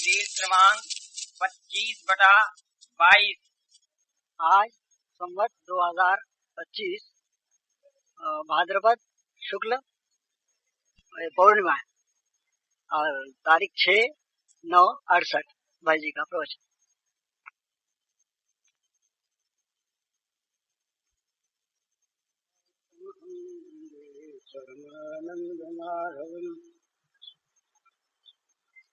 शील क्रमांक 25/22। आज संवत 2025 भाद्रपद शुक्ल पौर्णिमा है और तारीख 6/9/68 भाई जी का प्रवचन।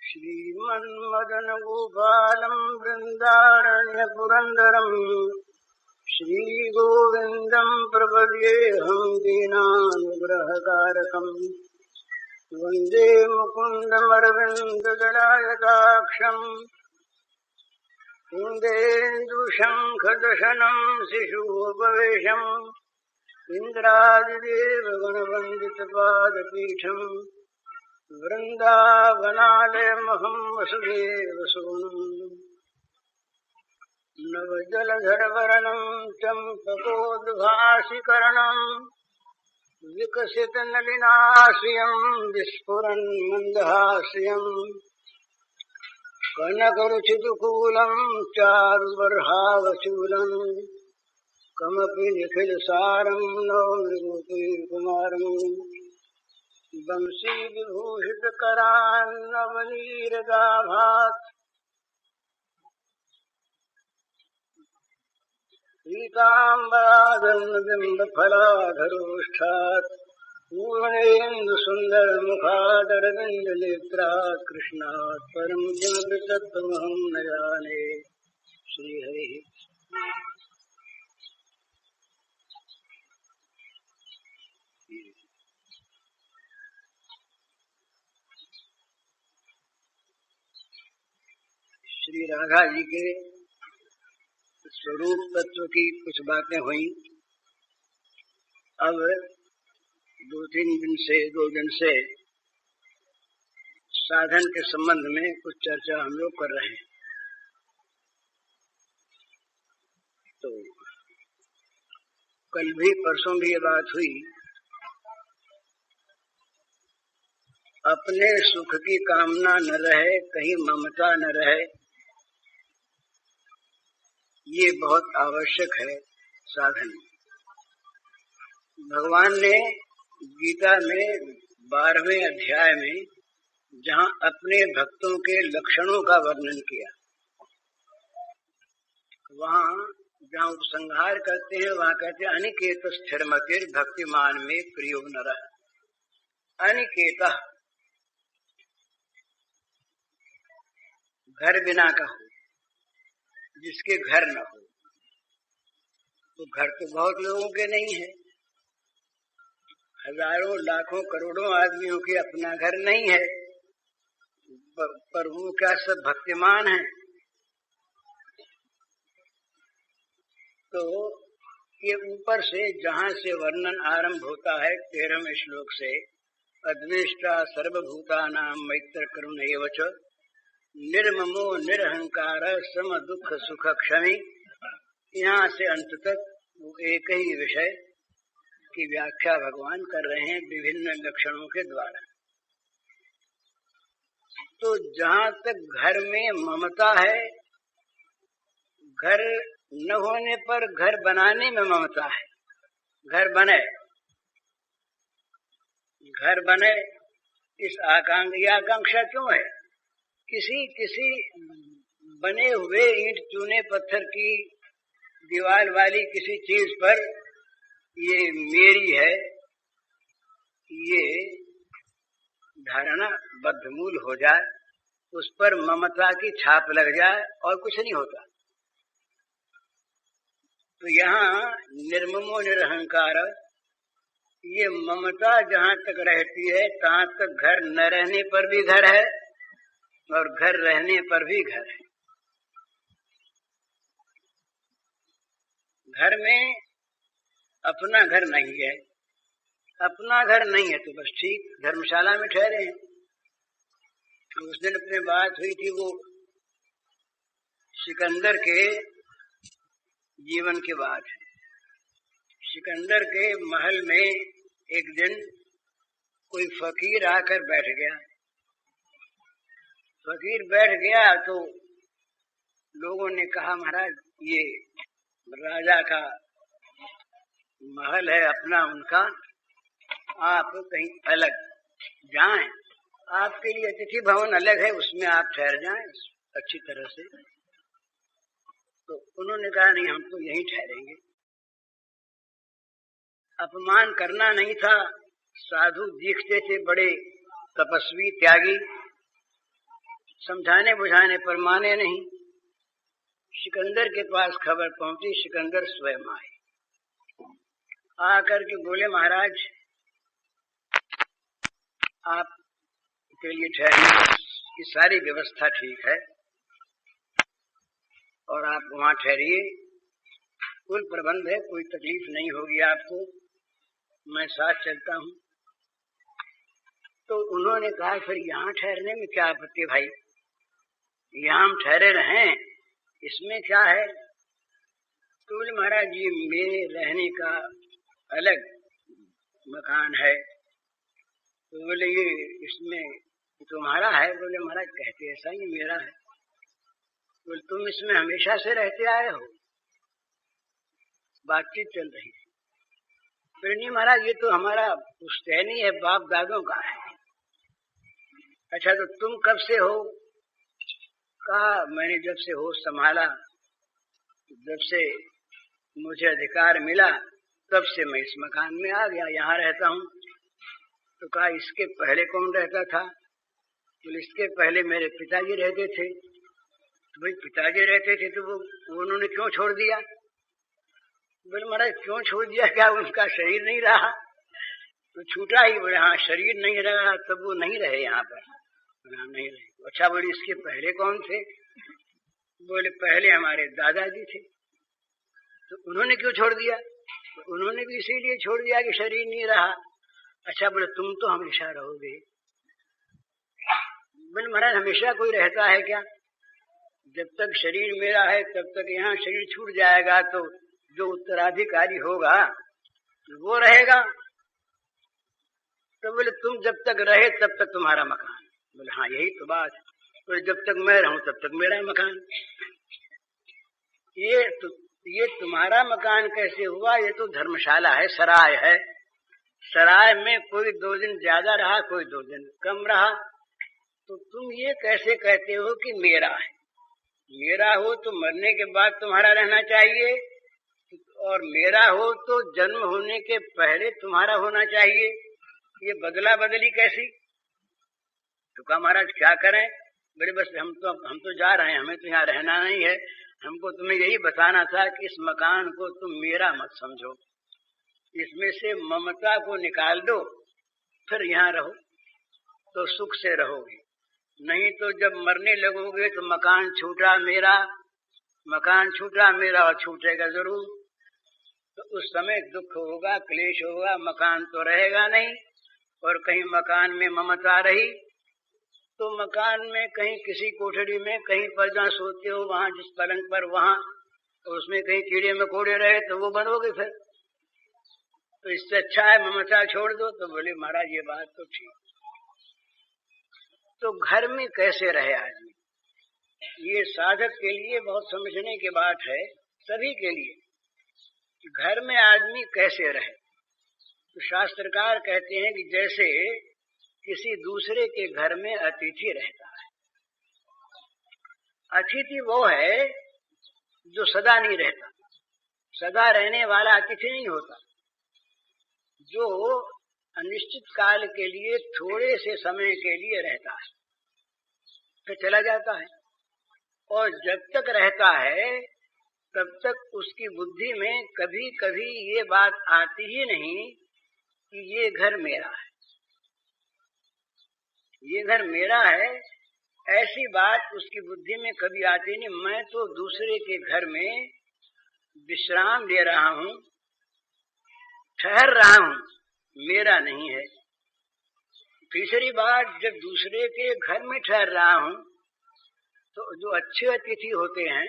श्रीमन्मदन गोपालम वृंदारण्य पुरंदरम श्री गोविंदम प्रपद्येऽहं दीनानुग्रहकारकम् वंदे मुकुन्दमरविन्ददलायताक्षम् इन्देन्दुशङ्खदशनं शिशुपवेशम् इन्द्रादिदेवगणवन्दितपादपीठम् वृन्दावनालयमहं वसुदेवसूनुम् नवजलधरवर्णं चम्पकोद्भासिकर्णं विकसितनलिनाश्रियं विस्फुरन् मन्दहास्यं कनकरुचितकुलं चारुबर्हावचूलं कमपि निखिलसारं नौमि गोपीकुमारम् वंशीविभूषितकरान्नवनीरदाभात् पीताम्बरादन्नबिम्बफलाधरोष्ठात् पूर्णेन्दुसुन्दरमुखादरविन्दनेत्रात् कृष्णात् परं किमपि तत्त्वमहं न जाने। श्रीहरिः। श्री राधा जी के स्वरूप तत्व की कुछ बातें हुई। अब दो दिन से साधन के संबंध में कुछ चर्चा हम लोग कर रहे हैं। तो कल भी परसों भी ये बात हुई, अपने सुख की कामना न रहे, कहीं ममता न रहे, ये बहुत आवश्यक है साधन। भगवान ने गीता में 12वें अध्याय में जहाँ अपने भक्तों के लक्षणों का वर्णन किया, वहाँ जहाँ उपसंहार करते हैं वहाँ कहते हैं अनिकेत स्थिरमतिर भक्तिमान में प्रियो नरः। अनिकेत घर बिना का हो, जिसके घर न हो। तो घर तो बहुत लोगों के नहीं है, हजारों लाखों करोड़ों आदमियों के अपना घर नहीं है, पर वो क्या सब भक्तिमान है? तो ये ऊपर से जहाँ से वर्णन आरंभ होता है 13वें श्लोक से, अद्वेष्टा सर्वभूतानां मैत्र करुण एव च निर्ममो निरहंकार सम दुख सुख क्षमी, यहाँ से अंत तक वो एक ही विषय की व्याख्या भगवान कर रहे हैं विभिन्न लक्षणों के द्वारा। तो जहाँ तक घर में ममता है, घर न होने पर घर बनाने में ममता है। घर बने इस आकांक्षा क्यों है? किसी बने हुए ईंट चूने पत्थर की दीवार वाली किसी चीज पर ये मेरी है, ये धारणा बद्धमूल हो जाए, उस पर ममता की छाप लग जाए और कुछ नहीं होता। तो यहाँ निर्ममो निरहंकार, ये ममता जहाँ तक रहती है तहाँ तक घर न रहने पर भी घर है और घर रहने पर भी घर है। घर में अपना घर नहीं है, अपना घर नहीं है तो बस ठीक धर्मशाला में ठहरे हैं। उस दिन अपने बात हुई थी वो सिकंदर के जीवन की बात है। सिकंदर के महल में एक दिन कोई फकीर आकर बैठ गया फकीर बैठ गया तो लोगों ने कहा, महाराज ये राजा का महल है अपना उनका, आप कहीं अलग जाएं, आपके लिए अतिथि भवन अलग है, उसमें आप ठहर जाएं अच्छी तरह से। तो उन्होंने कहा नहीं, हम तो यहीं ठहरेंगे। अपमान करना नहीं था, साधु दिखते थे बड़े तपस्वी त्यागी, समझाने बुझाने पर माने नहीं। सिकंदर के पास खबर पहुंची, सिकंदर स्वयं आए, आकर के बोले, महाराज आप के लिए ठहरने की सारी व्यवस्था ठीक है और आप वहां ठहरिए, कुल प्रबंध है, कोई तकलीफ नहीं होगी आपको, मैं साथ चलता हूं। तो उन्होंने कहा, फिर यहाँ ठहरने में क्या आपत्ति भाई, यहाँ हम ठहरे रहें, इसमें क्या है? तो बोले, महाराज ये मेरे रहने का अलग मकान है। तो बोले, ये इसमें तुम्हारा है? बोले, महाराज कहते ऐसा ही मेरा है। बोले, तुम इसमें हमेशा से रहते आए हो? बातचीत चल रही है। बोले, नहीं महाराज, ये तो हमारा पुश्तैनी है, बाप दादों का है। अच्छा, तो तुम कब से हो? कहा, मैंने जब से होश संभाला, जब से मुझे अधिकार मिला, तब से मैं इस मकान में आ गया, यहाँ रहता हूँ। तो कहा, इसके पहले कौन रहता था? बोले, इसके पहले मेरे पिताजी रहते थे। तो भाई पिताजी रहते थे तो वो उन्होंने क्यों छोड़ दिया? बोले, महाराज क्यों छोड़ दिया, क्या उनका शरीर नहीं रहा? तो छूटा ही। बोले, हाँ शरीर नहीं रहा तब वो नहीं रहे यहाँ पर। नहीं रहे। अच्छा, बोले इसके पहले कौन थे? बोले, पहले हमारे दादाजी थे। तो उन्होंने क्यों छोड़ दिया? तो उन्होंने भी इसीलिए छोड़ दिया कि शरीर नहीं रहा। अच्छा, बोले तुम तो हमेशा रहोगे। बोले, महाराज हमेशा कोई रहता है क्या? जब तक शरीर मेरा है तब तक यहाँ शरीर छूट जाएगा तो जो उत्तराधिकारी होगा वो रहेगा। तो बोले, तुम जब तक रहे तब तक तुम्हारा मकान। बोले, हाँ यही तो बात। बोले, जब तक मैं रहूं तब तक मेरा मकान। ये तुम्हारा मकान कैसे हुआ? ये तो धर्मशाला है, सराय है। सराय में कोई 2 दिन ज्यादा रहा, कोई 2 दिन कम रहा। तो तुम ये कैसे कहते हो कि मेरा है? मेरा हो तो मरने के बाद तुम्हारा रहना चाहिए, और मेरा हो तो जन्म होने के पहले तुम्हारा होना चाहिए। ये बदला बदली कैसी? तो कहा, महाराज क्या करें? बोले, बस हम तो जा रहे हैं, हमें तो यहाँ रहना नहीं है। हमको तुम्हें यही बताना था कि इस मकान को तुम मेरा मत समझो, इसमें से ममता को निकाल दो, फिर यहाँ रहो तो सुख से रहोगे। नहीं तो जब मरने लगोगे तो मकान छूटा मेरा, मकान छूटा मेरा और छूटेगा जरूर। तो उस समय दुख होगा, क्लेश होगा, मकान तो रहेगा नहीं। और कहीं मकान में ममता रही तो मकान में कहीं किसी कोठरी में कहीं पर जहाँ सोते हो वहां, जिस पलंग पर वहां, तो उसमें कहीं कीड़े मकोड़े रहे तो वो बनोगे फिर। तो इससे अच्छा है ममता छोड़ दो। तो बोले, महाराज ये बात तो ठीक। तो घर में कैसे रहे आदमी, ये साधक के लिए बहुत समझने की बात है, सभी के लिए। घर में आदमी कैसे रहे? तो शास्त्रकार कहते हैं कि जैसे किसी दूसरे के घर में अतिथि रहता है। अतिथि वो है जो सदा नहीं रहता, सदा रहने वाला अतिथि नहीं होता। जो अनिश्चित काल के लिए, थोड़े से समय के लिए रहता है, फिर चला जाता है। और जब तक रहता है तब तक उसकी बुद्धि में कभी कभी ये बात आती ही नहीं कि ये घर मेरा है, ये घर मेरा है। ऐसी बात उसकी बुद्धि में कभी आती नहीं। मैं तो दूसरे के घर में विश्राम ले रहा हूं, ठहर रहा हूं, मेरा नहीं है। तीसरी बात, जब दूसरे के घर में ठहर रहा हूं तो जो अच्छे अतिथि होते हैं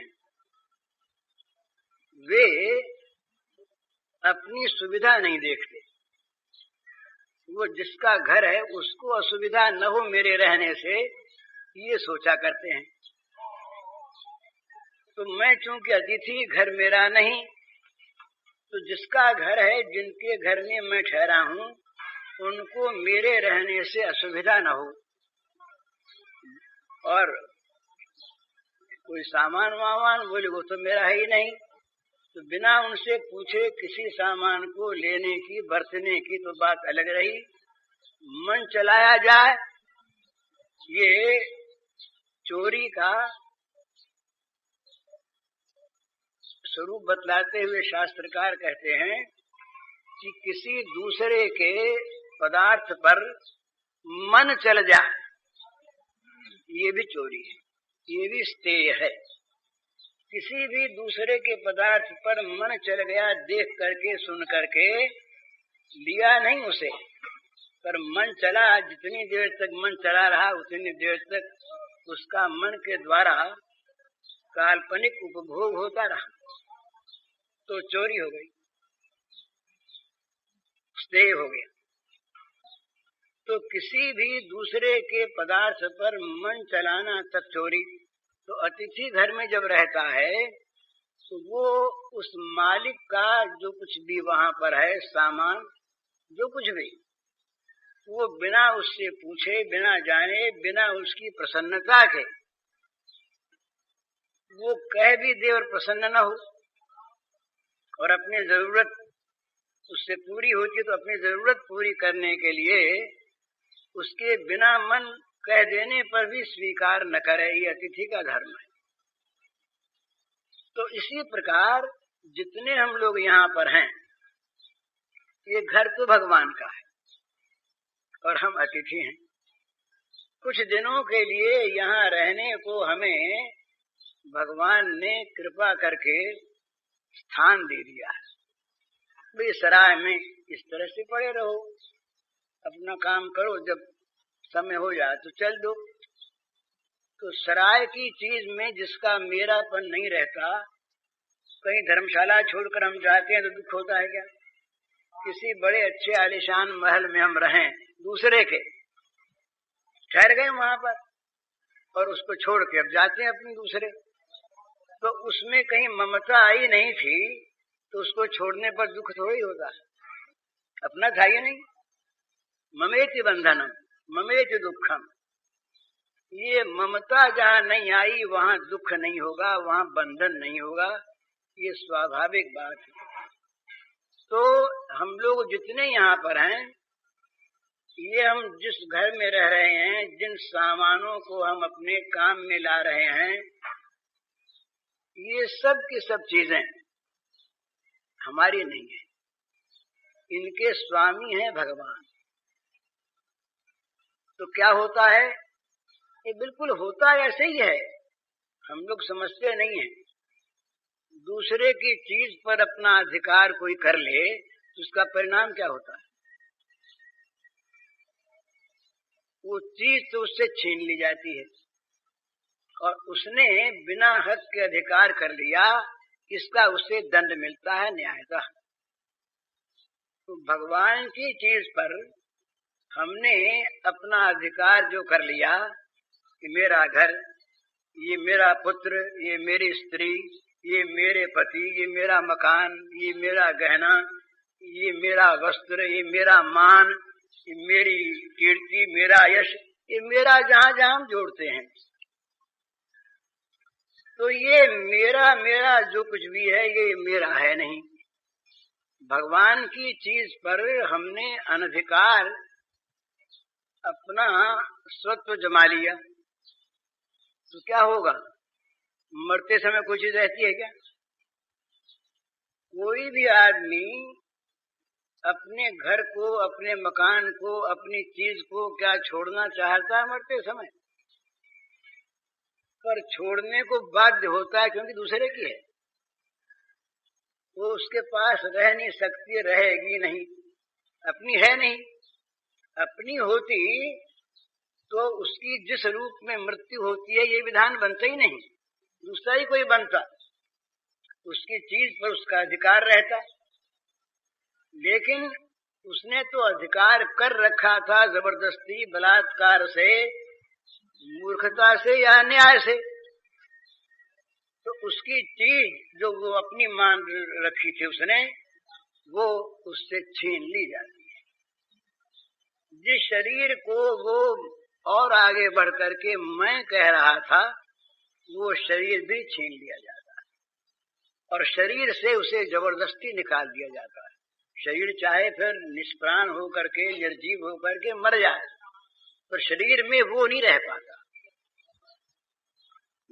वे अपनी सुविधा नहीं देखते। वो जिसका घर है उसको असुविधा न हो मेरे रहने से, ये सोचा करते हैं। तो मैं चूंकि अतिथि, घर मेरा नहीं, तो जिसका घर है, जिनके घर में मैं ठहरा हूं, उनको मेरे रहने से असुविधा न हो। और कोई सामान वामान बोले वो तो मेरा है ही नहीं, तो बिना उनसे पूछे किसी सामान को लेने की, बरतने की तो बात अलग रही। मन चलाया जाए, ये चोरी का स्वरूप बतलाते हुए शास्त्रकार कहते हैं कि किसी दूसरे के पदार्थ पर मन चल जाए, ये भी चोरी है, ये भी स्तेय है। किसी भी दूसरे के पदार्थ पर मन चल गया, देख करके सुन करके, लिया नहीं उसे, पर मन चला, जितनी देर तक मन चला रहा उतनी देर तक उसका मन के द्वारा काल्पनिक उपभोग होता रहा, तो चोरी हो गई, स्तेय हो गया। तो किसी भी दूसरे के पदार्थ पर मन चलाना तक चोरी। तो अतिथि घर में जब रहता है तो वो उस मालिक का जो कुछ भी वहां पर है, सामान जो कुछ भी, वो बिना उससे पूछे, बिना जाने, बिना उसकी प्रसन्नता के वो कह भी दे और प्रसन्न न हो, और अपनी जरूरत उससे पूरी होती तो अपनी जरूरत पूरी करने के लिए उसके बिना मन कह देने पर भी स्वीकार न करे, ये अतिथि का धर्म है। तो इसी प्रकार जितने हम लोग यहाँ पर हैं, ये घर तो भगवान का है और हम अतिथि हैं। कुछ दिनों के लिए यहाँ रहने को हमें भगवान ने कृपा करके स्थान दे दिया है। भाई सराय में इस तरह से पड़े रहो, अपना काम करो, जब समय हो जाए तो चल दो। तो सराय की चीज में जिसका मेरापन नहीं रहता, कहीं धर्मशाला छोड़कर हम जाते हैं तो दुख होता है क्या? किसी बड़े अच्छे आलीशान महल में हम रहें, दूसरे के ठहर गए वहां पर, और उसको छोड़ के अब जाते हैं अपने दूसरे, तो उसमें कहीं ममता आई नहीं थी तो उसको छोड़ने पर दुख थोड़ी होता है, अपना था ही नहीं। ममेति बंधनम ममेति दुखम, ये ममता जहाँ नहीं आई वहां दुख नहीं होगा, वहां बंधन नहीं होगा, ये स्वाभाविक बात है। तो हम लोग जितने यहाँ पर हैं, ये हम जिस घर में रह रहे हैं, जिन सामानों को हम अपने काम में ला रहे हैं, ये सब की सब चीजें हमारी नहीं है, इनके स्वामी हैं भगवान। तो क्या होता है? ये बिल्कुल होता ऐसे ही है, हम लोग समझते नहीं है। दूसरे की चीज पर अपना अधिकार कोई कर ले तो उसका परिणाम क्या होता है? वो चीज तो उससे छीन ली जाती है, और उसने बिना हक के अधिकार कर लिया, इसका उसे दंड मिलता है न्यायतः। तो भगवान की चीज पर हमने अपना अधिकार जो कर लिया कि मेरा घर, ये मेरा पुत्र, ये मेरी स्त्री, ये मेरे पति, ये मेरा मकान, ये मेरा गहना, ये मेरा वस्त्र, ये मेरा मान, ये मेरी कीर्ति, मेरा यश, ये मेरा जहां जहां हम जोड़ते हैं, तो ये मेरा मेरा जो कुछ भी है ये मेरा है नहीं। भगवान की चीज पर हमने अनधिकार अपना स्वत्व जमा लिया, तो क्या होगा? मरते समय कोई चीज रहती है क्या? कोई भी आदमी अपने घर को, अपने मकान को, अपनी चीज को क्या छोड़ना चाहता है मरते समय? पर छोड़ने को बाध्य होता है क्योंकि दूसरे की है, वो उसके पास रह नहीं सकती, रहेगी नहीं, अपनी है नहीं। अपनी होती तो उसकी जिस रूप में मृत्यु होती है ये विधान बनता ही नहीं, दूसरा ही कोई बनता, उसकी चीज पर उसका अधिकार रहता। लेकिन उसने तो अधिकार कर रखा था जबरदस्ती बलात्कार से, मूर्खता से या अन्याय से, तो उसकी चीज जो वो अपनी मान रखी थी उसने, वो उससे छीन ली जाती है। जिस शरीर को वो और आगे बढ़ करके मैं कह रहा था, वो शरीर भी छीन लिया जाता है और शरीर से उसे जबरदस्ती निकाल दिया जाता है। शरीर चाहे फिर निष्प्राण होकर के, निर्जीव होकर के मर जाए, पर शरीर में वो नहीं रह पाता।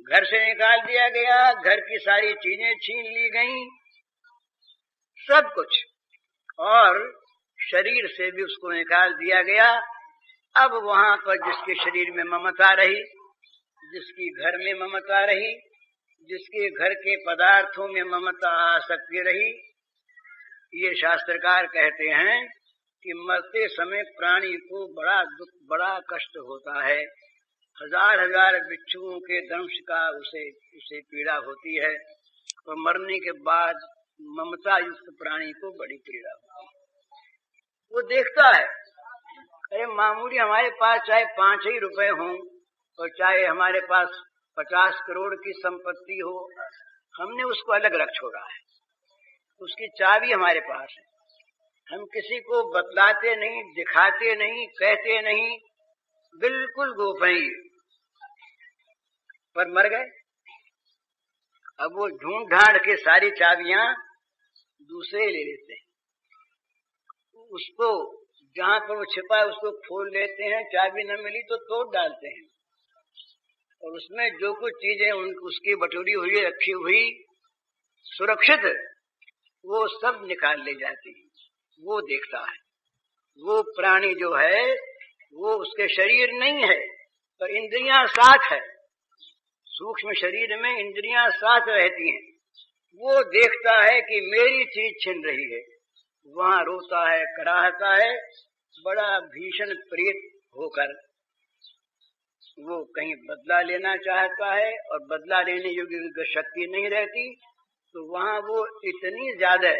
घर से निकाल दिया गया, घर की सारी चीजें छीन ली गईं, सब कुछ, और शरीर से भी उसको निकाल दिया गया। अब वहां पर जिसके शरीर में ममता रही, जिसकी घर में ममता रही, जिसके घर के पदार्थों में ममता आसक्ति रही, ये शास्त्रकार कहते हैं कि मरते समय प्राणी को बड़ा दुख, बड़ा कष्ट होता है। हजार हजार बिच्छुओं के दंश का उसे पीड़ा होती है, और मरने के बाद ममता युक्त प्राणी को बड़ी पीड़ा होती है। वो देखता है, अरे मामूली हमारे पास चाहे 5 ही रुपए हों और चाहे हमारे पास 50 करोड़ की संपत्ति हो, हमने उसको अलग रख छोड़ा है। उसकी चाबी हमारे पास है, हम किसी को बतलाते नहीं, दिखाते नहीं, कहते नहीं, बिल्कुल गोपनीय। पर मर गए, अब वो ढूंढ ढांड के सारी चाबियां दूसरे ले लेते हैं। उसको जहां पर वो छिपा है उसको खोल लेते हैं, चाबी न मिली तो तोड़ डालते हैं, और उसमें जो कुछ चीजें उसकी बटोरी हुई, रखी हुई, सुरक्षित, वो सब निकाल ले जाती है। वो देखता है। वो प्राणी जो है वो उसके शरीर नहीं है, पर इंद्रियां साथ है। सूक्ष्म शरीर में इंद्रियां साथ रहती हैं। वो देखता है कि मेरी चीज छिन रही है, वहां रोता है, कराहता है, बड़ा भीषण प्रेत होकर वो कहीं बदला लेना चाहता है, और बदला लेने योग्य शक्ति नहीं रहती, तो वहां वो इतनी ज्यादा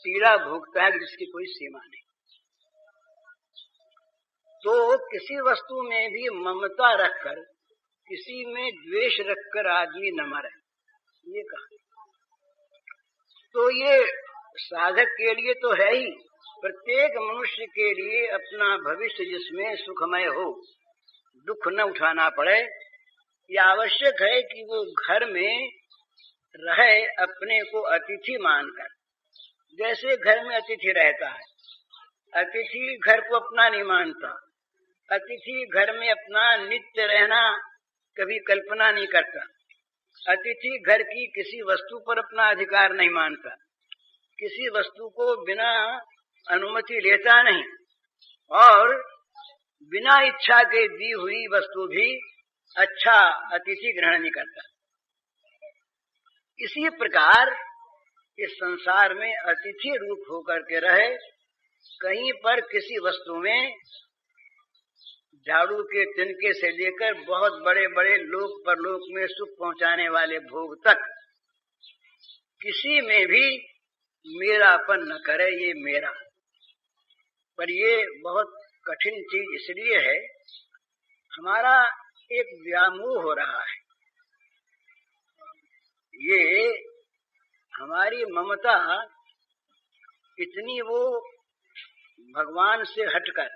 पीड़ा भोगता है जिसकी कोई सीमा नहीं। तो किसी वस्तु में भी ममता रखकर, किसी में द्वेष रखकर आदमी न मरे, ये कहा। तो ये साधक के लिए तो है ही, प्रत्येक मनुष्य के लिए अपना भविष्य जिसमें सुखमय हो, दुख न उठाना पड़े, ये आवश्यक है कि वो घर में रहे अपने को अतिथि मानकर। जैसे घर में अतिथि रहता है, अतिथि घर को अपना नहीं मानता, अतिथि घर में अपना नित्य रहना कभी कल्पना नहीं करता, अतिथि घर की किसी वस्तु पर अपना अधिकार नहीं मानता, किसी वस्तु को बिना अनुमति लेता नहीं, और बिना इच्छा के दी हुई वस्तु भी अच्छा अतिथि ग्रहण नहीं करता। इसी प्रकार इस संसार में अतिथि रूप होकर के रहे, कहीं पर किसी वस्तु में झाड़ू के तिनके से लेकर बहुत बड़े बड़े लोक परलोक में सुख पहुंचाने वाले भोग तक, किसी में भी मेरापन न करे, ये मेरा। पर ये बहुत कठिन चीज इसलिए है, हमारा एक व्यामोह हो रहा है। ये हमारी ममता इतनी, वो भगवान से हटकर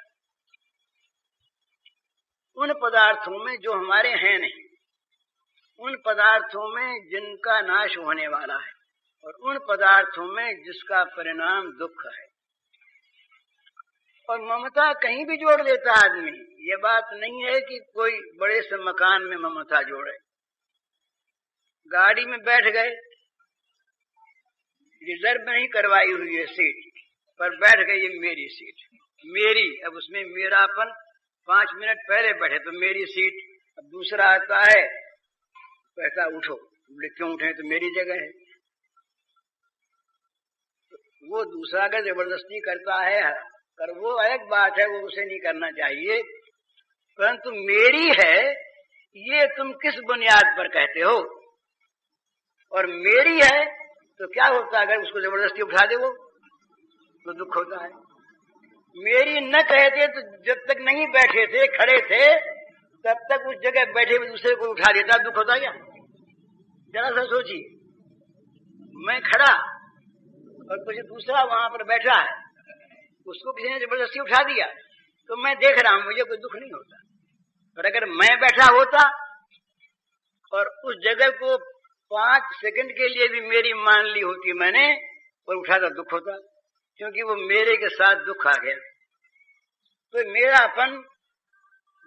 उन पदार्थों में जो हमारे हैं नहीं, उन पदार्थों में जिनका नाश होने वाला है, और उन पदार्थों में जिसका परिणाम दुख है। और ममता कहीं भी जोड़ लेता आदमी। ये बात नहीं है कि कोई बड़े से मकान में ममता जोड़े। गाड़ी में बैठ गए, रिजर्व नहीं करवाई हुई है सीट, पर बैठ गए, ये मेरी सीट, मेरी। अब उसमें मेरापन, 5 मिनट पहले बैठे तो मेरी सीट, अब दूसरा आता है, कहता उठो, बोले क्यों उठे, तो मेरी जगह है। वो दूसरा का जबरदस्ती करता है, पर वो अलग बात है, वो उसे नहीं करना चाहिए। परंतु मेरी है, ये तुम किस बुनियाद पर कहते हो? और मेरी है तो क्या होता है, अगर उसको जबरदस्ती उठा दे वो, तो दुख होता है। मेरी न कहते तो जब तक नहीं बैठे थे, खड़े थे, तब तक उस जगह बैठे हुए दूसरे को उठा देता, दुख होता क्या? जरा सा सोचिए, मैं खड़ा और कुछ दूसरा वहां पर बैठा है, उसको किसी ने जबरदस्ती उठा दिया तो मैं देख रहा हूं, मुझे कोई दुख नहीं होता। और अगर मैं बैठा होता और उस जगह को 5 सेकंड के लिए भी मेरी मान ली होती मैंने और उठाता, दुख होता, क्योंकि वो मेरे के साथ दुख आ गया। तो मेरा अपन,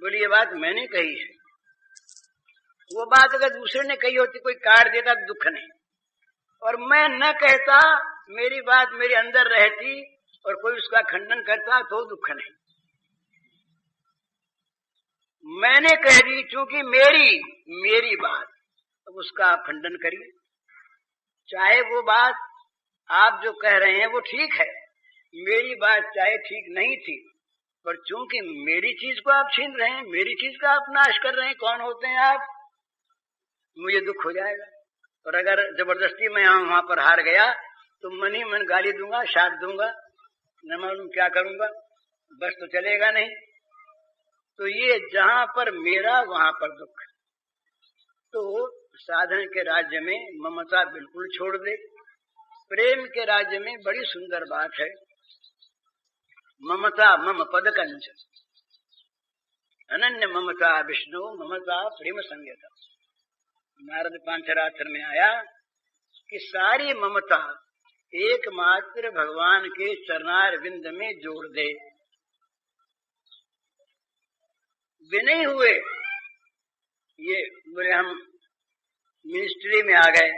बोली ये बात मैंने कही है, वो बात अगर दूसरे ने कही होती, कोई काट देता तो दुख नहीं, और मैं न कहता, मेरी बात मेरे अंदर रहती और कोई उसका खंडन करता तो दुख नहीं। मैंने कह दी क्योंकि मेरी बात, अब उसका आप खंडन करिए। चाहे वो बात आप जो कह रहे हैं वो ठीक है, मेरी बात चाहे ठीक नहीं थी, पर चूंकि मेरी चीज को आप छीन रहे हैं, मेरी चीज का आप नाश कर रहे हैं, कौन होते हैं आप? मुझे दुख हो जाएगा। और अगर जबरदस्ती मैं वहां पर हार गया तो मन ही मन गाली दूंगा, शाप दूंगा, न मालूम क्या करूंगा, बस तो चलेगा नहीं। तो ये जहां पर मेरा वहां पर दुख। तो साधन के राज्य में ममता बिल्कुल छोड़ दे। प्रेम के राज्य में बड़ी सुंदर बात है, ममता मम पद कंच, अनन्य ममता विष्णु ममता प्रेम संज्ञता। नारद पांचरात्र में आया कि सारी ममता एकमात्र भगवान के चरणार विंद में जोड़ दे। विनय हुए, ये बोले हम मिनिस्ट्री में आ गए,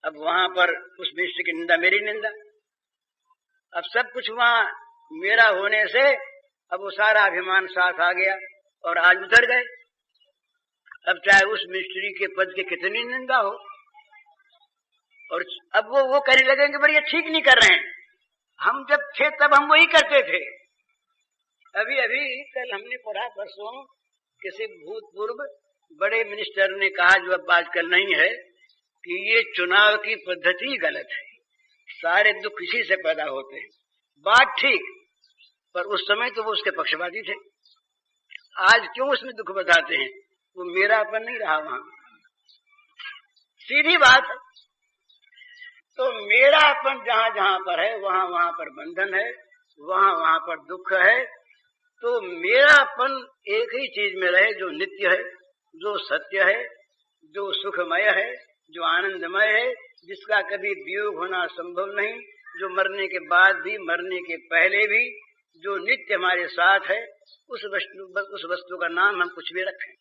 अब वहां पर उस मिनिस्ट्री की निंदा मेरी निंदा, अब सब कुछ वहां मेरा होने से अब वो सारा अभिमान साथ आ गया और आज उतर गए। अब चाहे उस मिनिस्ट्री के पद की कितनी निंदा हो, और अब वो कहने लगेंगे बड़ी ठीक नहीं कर रहे हैं, हम जब थे तब हम वही करते थे। अभी कल हमने पढ़ा, परसों किसी भूतपूर्व बड़े मिनिस्टर ने कहा, जो अब आजकल नहीं है, कि ये चुनाव की पद्धति गलत है, सारे दुख इसी से पैदा होते हैं। बात ठीक, पर उस समय तो वो उसके पक्षपाती थे। आज क्यों उसमें दुख बताते हैं? वो मेरापन नहीं रहा वहां, सीधी बात है। तो मेरापन जहां जहां पर है वहां वहां पर बंधन है, वहां वहां पर दुख है। तो मेरापन एक ही चीज में रहे, जो नित्य है, जो सत्य है, जो सुखमय है, जो आनंदमय है, जिसका कभी वियोग होना संभव नहीं, जो मरने के बाद भी, मरने के पहले भी, जो नित्य हमारे साथ है। उस वस्तु का नाम हम कुछ भी रखें,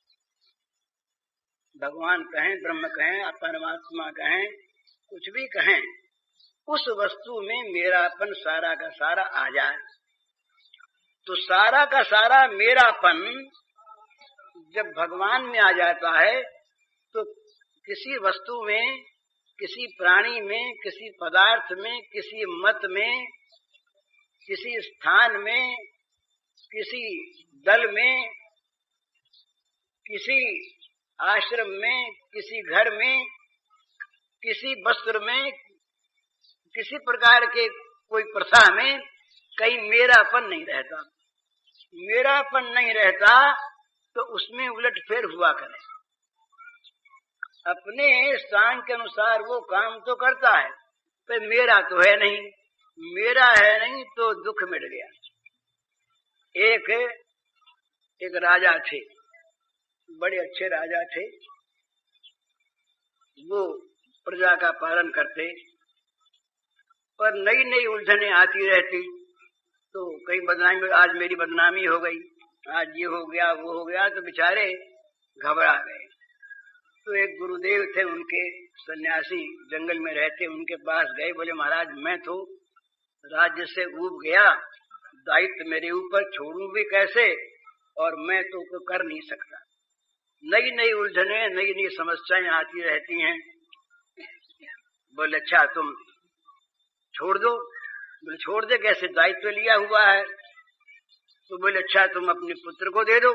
भगवान कहें, ब्रह्म कहें, परमात्मा कहें, कुछ भी कहें, उस वस्तु में मेरापन सारा का सारा आ जाए। तो सारा का सारा मेरापन जब भगवान में आ जाता है, तो किसी वस्तु में, किसी प्राणी में, किसी पदार्थ में, किसी मत में, किसी स्थान में, किसी दल में, किसी आश्रम में, किसी घर में, किसी वस्त्र में, किसी प्रकार के कोई प्रथा में कहीं मेरापन नहीं रहता। मेरापन नहीं रहता तो उसमें उलटफेर हुआ करे। अपने स्थान के अनुसार वो काम तो करता है, पर मेरा तो है नहीं, मेरा है नहीं तो दुख मिट गया। एक राजा थे, बड़े अच्छे राजा थे, वो प्रजा का पालन करते, पर नई नई उलझने आती रहती। तो कहीं बदनामी, आज मेरी बदनामी हो गई, आज ये हो गया, वो हो गया, तो बेचारे घबरा गए। तो एक गुरुदेव थे, उनके सन्यासी जंगल में रहते, उनके पास गए, बोले महाराज मैं तो राज्य से ऊब गया, दायित्व मेरे ऊपर, छोड़ूं भी कैसे, और मैं तो कर नहीं सकता। नई नई उलझने, नई नई समस्याएं आती रहती हैं। बोले अच्छा तुम छोड़ दो। बोले छोड़ दे कैसे, दायित्व लिया हुआ है। तो बोले अच्छा तुम अपने पुत्र को दे दो।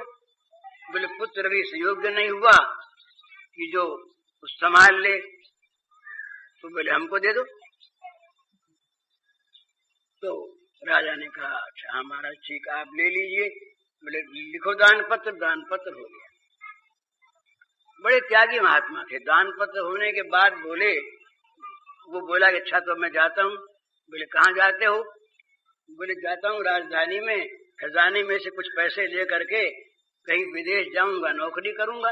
बोले पुत्र भी योग्य नहीं हुआ कि जो संभाल ले, तो बोले हमको दे दो। तो राजा ने कहा अच्छा हाँ महाराज ठीक, आप ले लीजिए। बोले लिखो दान पत्र। दान पत्र हो गया। बड़े त्यागी महात्मा थे। दान पत्र होने के बाद बोले, वो बोला कि अच्छा तो मैं जाता हूँ। बोले कहाँ जाते हो? बोले जाता हूँ राजधानी में, खजाने में से कुछ पैसे ले करके कहीं विदेश जाऊंगा, नौकरी करूंगा।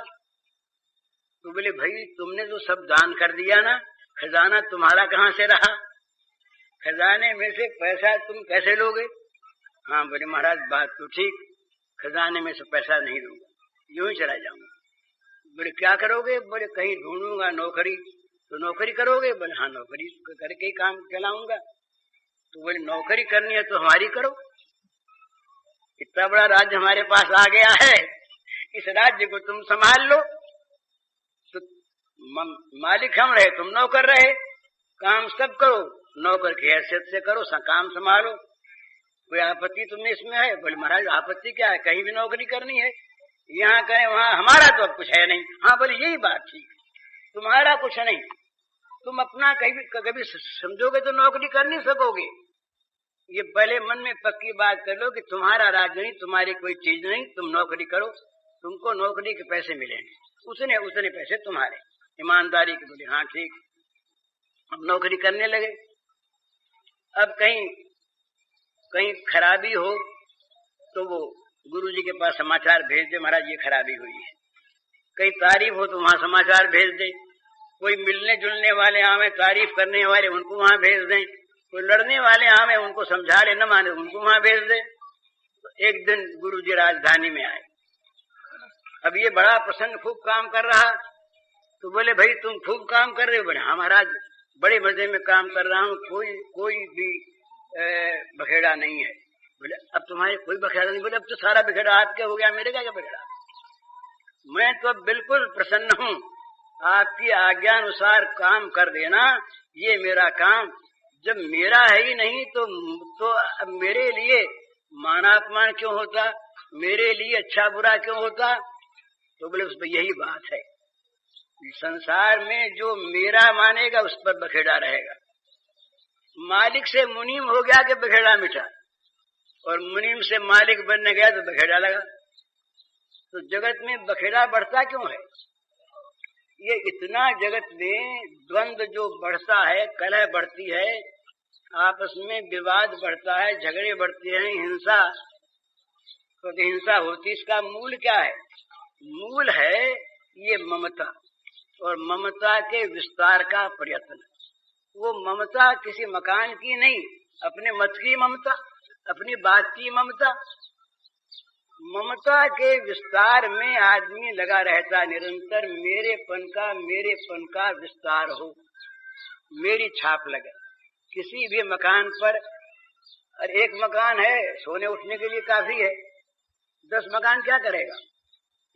तो बोले भाई तुमने तो सब दान कर दिया ना, खजाना तुम्हारा कहाँ से रहा? खजाने में से पैसा तुम कैसे लोगे? हाँ बोले महाराज बात तो ठीक, खजाने में से पैसा नहीं दूंगा, यूं ही चला जाऊंगा। बोले क्या करोगे? बोले कहीं ढूंढूंगा नौकरी। तो नौकरी करोगे? बोले हाँ नौकरी करके ही काम चलाऊंगा। तो बोले नौकरी करनी है तो हमारी करो, इतना बड़ा राज्य हमारे पास आ गया है, इस राज्य को तुम संभाल लो। तो मालिक हम रहे, तुम नौकर रहे, काम सब करो, नौकर की हैसियत से करो, काम संभालो। कोई आपत्ति तुमने इसमें है? बोले महाराज आपत्ति क्या है, कहीं भी नौकरी करनी है, यहाँ करें वहाँ, हमारा तो अब कुछ है नहीं। हाँ बोले यही बात ठीक, तुम्हारा कुछ नहीं, तुम अपना कभी समझोगे तो नौकरी कर नहीं सकोगे। ये पहले मन में पक्की बात कर लो कि तुम्हारा राज्य नहीं, तुम्हारी कोई चीज नहीं, तुम नौकरी करो, तुमको नौकरी के पैसे मिलेंगे, उतने पैसे तुम्हारे, ईमानदारी के। बोले हाँ ठीक। अब नौकरी करने लगे। अब कहीं खराबी हो तो वो गुरुजी के पास समाचार भेज दे, महाराज ये खराबी हुई है। कहीं तारीफ हो तो वहां समाचार भेज दे। कोई मिलने जुलने वाले आवे, तारीफ करने वाले, उनको वहां भेज दें। कोई लड़ने वाले आवे, उनको समझा ले, न माने उनको वहां भेज दे। तो एक दिन गुरुजी राजधानी में आए। अब ये बड़ा प्रसन्न, खूब काम कर रहा। तो बोले भाई तुम खूब काम कर रहे हो? बोले हाँ महाराज बड़े मजे में काम कर रहा हूँ, कोई भी बखेड़ा नहीं है। बोले अब तुम्हारे कोई बखेड़ा नहीं? बोले अब तो सारा बखेड़ा आपके हो गया, मेरे क्या बखेड़ा? मैं तो अब बिल्कुल प्रसन्न हूँ, आपकी आज्ञा अनुसार काम कर देना, ये मेरा काम। जब मेरा है ही नहीं तो अब मेरे लिए मानापमान क्यों होता, मेरे लिए अच्छा बुरा क्यों होता? तो बोले उस पर यही बात है, संसार में जो मेरा मानेगा उस पर बखेड़ा रहेगा। मालिक से मुनीम हो गया कि बखेड़ा मिटा, और मुनीम से मालिक बनने गया तो बखेड़ा लगा। तो जगत में बखेड़ा बढ़ता क्यों है? ये इतना जगत में द्वंद्व जो बढ़ता है, कलह बढ़ती है, आपस में विवाद बढ़ता है, झगड़े बढ़ते हैं, हिंसा, तो हिंसा होती, इसका मूल क्या है? मूल है ये ममता, और ममता के विस्तार का प्रयत्न। वो ममता किसी मकान की नहीं, अपने मत की ममता, अपनी बात की ममता। ममता के विस्तार में आदमी लगा रहता निरंतर, मेरेपन का विस्तार हो, मेरी छाप लगे किसी भी मकान पर। और एक मकान है सोने उठने के लिए काफी है, 10 मकान क्या करेगा?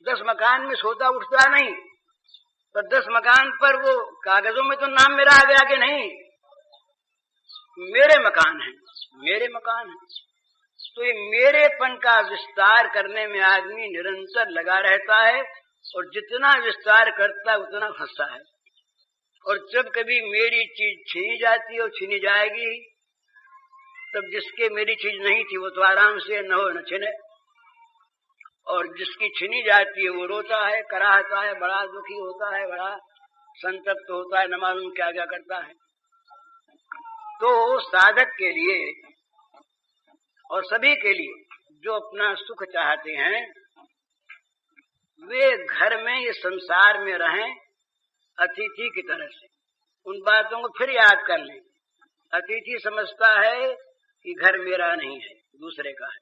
10 मकान में सोता उठता नहीं, पर 10 मकान पर वो कागजों में तो नाम मेरा आ गया कि नहीं, मेरे मकान है, मेरे मकान है। तो ये मेरेपन का विस्तार करने में आदमी निरंतर लगा रहता है, और जितना विस्तार करता है उतना फंसता है। और जब कभी मेरी चीज छीनी जाती है और छीनी जाएगी, तब जिसके मेरी चीज नहीं थी वो तो आराम से न हो न छिने, और जिसकी छीनी जाती है वो रोता है, कराहता है, बड़ा दुखी होता है, बड़ा संतप्त होता है, न मालूम क्या क्या करता है। तो साधक के लिए और सभी के लिए जो अपना सुख चाहते हैं, वे घर में ये संसार में रहें अतिथि की तरह से। उन बातों को फिर याद कर लें। अतिथि समझता है कि घर मेरा नहीं है, दूसरे का है।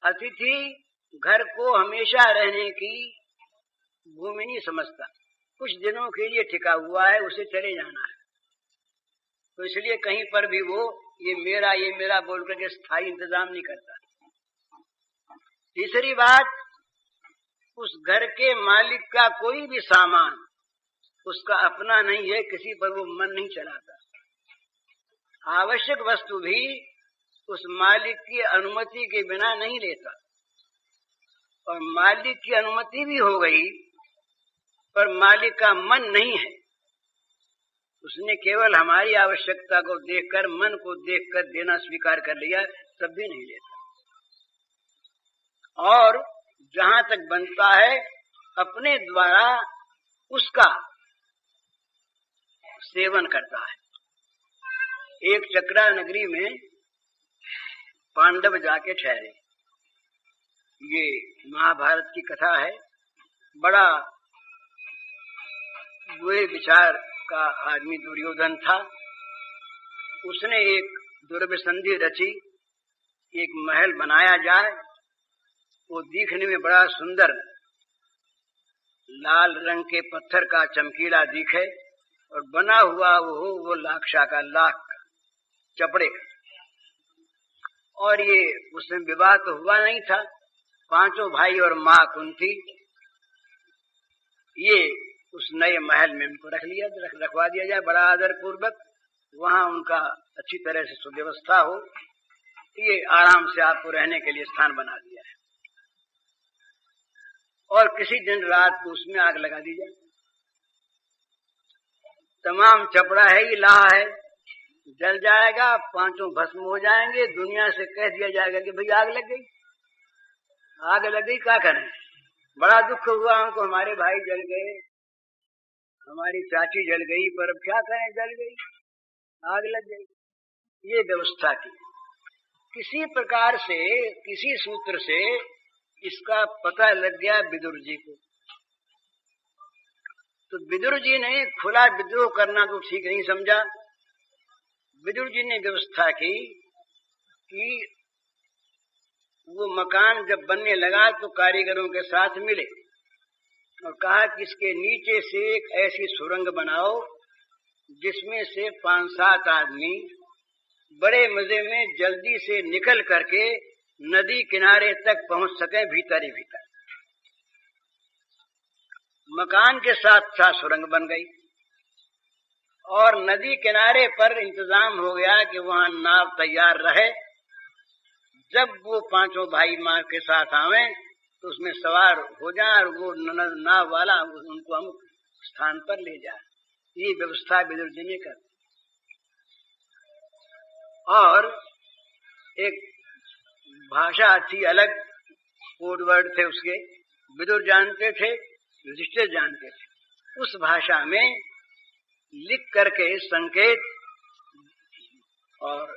अतिथि घर को हमेशा रहने की भूमि नहीं समझता, कुछ दिनों के लिए टिका हुआ है, उसे चले जाना है। तो इसलिए कहीं पर भी वो ये मेरा बोल करके स्थायी इंतजाम नहीं करता। तीसरी बात, उस घर के मालिक का कोई भी सामान उसका अपना नहीं है, किसी पर वो मन नहीं चलाता। आवश्यक वस्तु भी उस मालिक की अनुमति के बिना नहीं लेता, और मालिक की अनुमति भी हो गई पर मालिक का मन नहीं है, उसने केवल हमारी आवश्यकता को देखकर, मन को देखकर देना स्वीकार कर लिया, तब भी नहीं लेता। और जहां तक बनता है अपने द्वारा उसका सेवन करता है। एक चक्रा नगरी में पांडव जाके ठहरे। ये महाभारत की कथा है। बड़ा बुरे विचार का आदमी दुर्योधन था। उसने एक दुर्विसंधि रची, एक महल बनाया जाए, वो दिखने में बड़ा सुंदर लाल रंग के पत्थर का चमकीला दिखे और बना हुआ वो लाक्षा का, लाख चपड़े का। और ये उसमें विवाह तो हुआ नहीं था। पांचों भाई और मां कुंती, ये उस नए महल में उनको रखवा दिया जाए बड़ा आदर पूर्वक। वहां उनका अच्छी तरह से सुव्यवस्था हो, ये आराम से आपको रहने के लिए स्थान बना दिया है। और किसी दिन रात को उसमें आग लगा दी जाए। तमाम चपड़ा है, ये लाहा है, जल जाएगा, पांचों भस्म हो जाएंगे। दुनिया से कह दिया जाएगा कि भाई आग लग गई, आग लग गई, क्या करें। बड़ा दुख हुआ हमको, हमारे भाई जल गए, हमारी चाची जल गई, पर अब क्या करें, जल गई, आग लग गई। ये व्यवस्था की। किसी प्रकार से, किसी सूत्र से इसका पता लग गया विदुर जी को। तो विदुर जी ने खुला विद्रोह करना तो ठीक नहीं समझा। विदुर जी ने व्यवस्था की कि वो मकान जब बनने लगा तो कारीगरों के साथ मिले और कहा कि इसके नीचे से एक ऐसी सुरंग बनाओ जिसमें से 5-7 आदमी बड़े मजे में जल्दी से निकल करके नदी किनारे तक पहुंच सके, भीतर ही भीतर। मकान के साथ साथ सुरंग बन गई और नदी किनारे पर इंतजाम हो गया कि वहां नाव तैयार रहे। जब वो पांचों भाई मां के साथ आवे तो उसमें सवार हो जाए और वो नाव वाला उनको अमुक स्थान पर ले जाए। ये व्यवस्था विदुर जी ने कर। और एक भाषा थी अलग, कोड वर्ड थे उसके, विदुर जानते थे, युधिष्ठिर जानते थे। उस भाषा में लिख करके संकेत और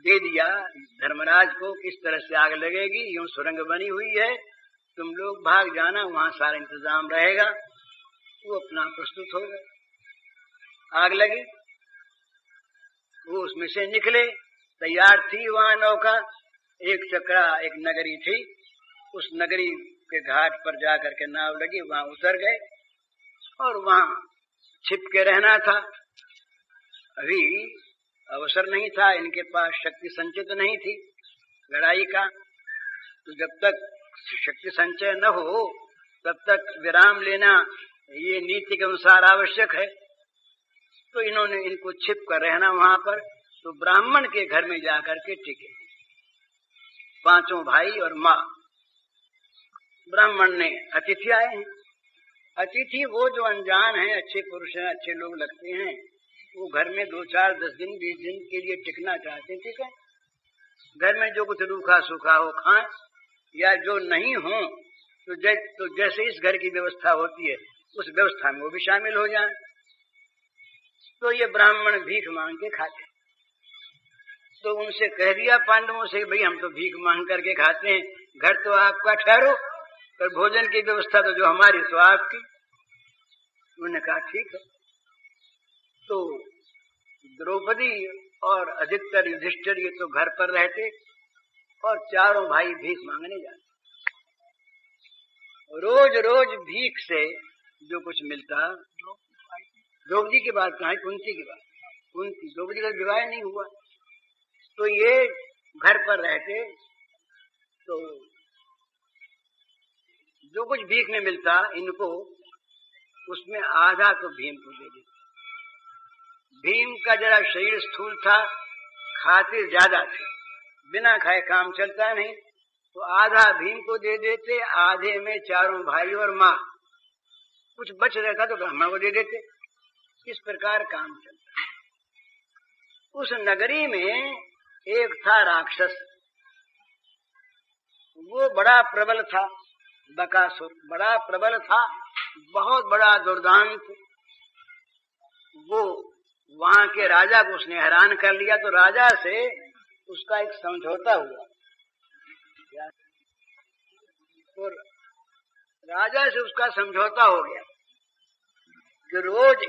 दे दिया धर्मराज को, किस तरह से आग लगेगी, यूं सुरंग बनी हुई है, तुम लोग भाग जाना, वहां सारा इंतजाम रहेगा। वो अपना प्रस्तुत हो गए, आग लगी, वो उसमें से निकले, तैयार थी वहां नौका। एक चक्रा, एक नगरी थी, उस नगरी के घाट पर जाकर के नाव लगी, वहां उतर गए और वहां छिप के रहना था। अभी अवसर नहीं था, इनके पास शक्ति संचित नहीं थी लड़ाई का। तो जब तक शक्ति संचय न हो तब तक विराम लेना ये नीति के अनुसार आवश्यक है। तो इन्होंने इनको छिप कर रहना वहां पर। तो ब्राह्मण के घर में जाकर के टिके, पांचों भाई और मां। ब्राह्मण ने अतिथि आए हैं। अतिथि वो जो अनजान हैं, अच्छे पुरुष हैं, अच्छे लोग लगते हैं, वो घर में 2-4, 10 दिन, 20 दिन के लिए टिकना चाहते हैं, ठीक है। घर में जो कुछ रूखा सूखा हो खाएं, या जो नहीं हो तो जैसे इस घर की व्यवस्था होती है उस व्यवस्था में वो भी शामिल हो जाएं। तो ये ब्राह्मण भीख मांग के खाते। तो उनसे कह दिया पांडवों से, भाई हम तो भीख मांग करके खाते हैं, घर तो आपका, ठहरो, पर भोजन की व्यवस्था तो जो हमारी सो आपकी। उन्होंने कहा ठीक है। तो द्रौपदी और अधिकतर युधिष्ठिर ये तो घर पर रहते और चारों भाई भीख मांगने जाते। रोज रोज भीख से जो कुछ मिलता, द्रौपदी की बात कहाँ है, कुंती की बात। कुंती, द्रौपदी का विवाह नहीं हुआ। तो ये घर पर रहते, तो जो कुछ भीख में मिलता इनको, उसमें आधा तो भीम को दे देते। भीम का जरा शरीर स्थूल था, खातिर ज्यादा थे, बिना खाए काम चलता नहीं, तो आधा भीम को दे देते, आधे में चारों भाई और माँ, कुछ बच रहता तो ब्राह्मण को दे देते। इस प्रकार काम चलता है। उस नगरी में एक था राक्षस, वो बड़ा प्रबल था, बकासुर बड़ा प्रबल था, बहुत बड़ा दुर्दांत। वो वहां के राजा को उसने हैरान कर लिया, तो राजा से उसका एक समझौता हुआ। तो राजा से उसका समझौता हो गया कि रोज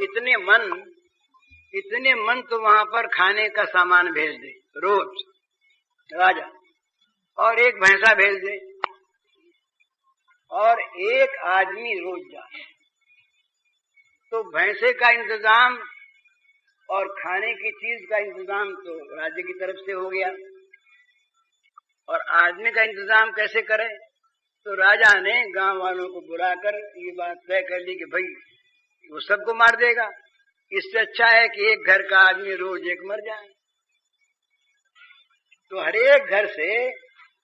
इतने मन तो वहां पर खाने का सामान भेज दे रोज राजा, और एक भैंसा भेज दे, और एक आदमी रोज जाए। तो भैंसे का इंतजाम और खाने की चीज का इंतजाम तो राज्य की तरफ से हो गया, और आदमी का इंतजाम कैसे करे? तो राजा ने गांव वालों को बुलाकर ये बात तय कर ली कि भाई वो सबको मार देगा, इससे अच्छा है कि एक घर का आदमी रोज एक मर जाए। तो हर एक घर से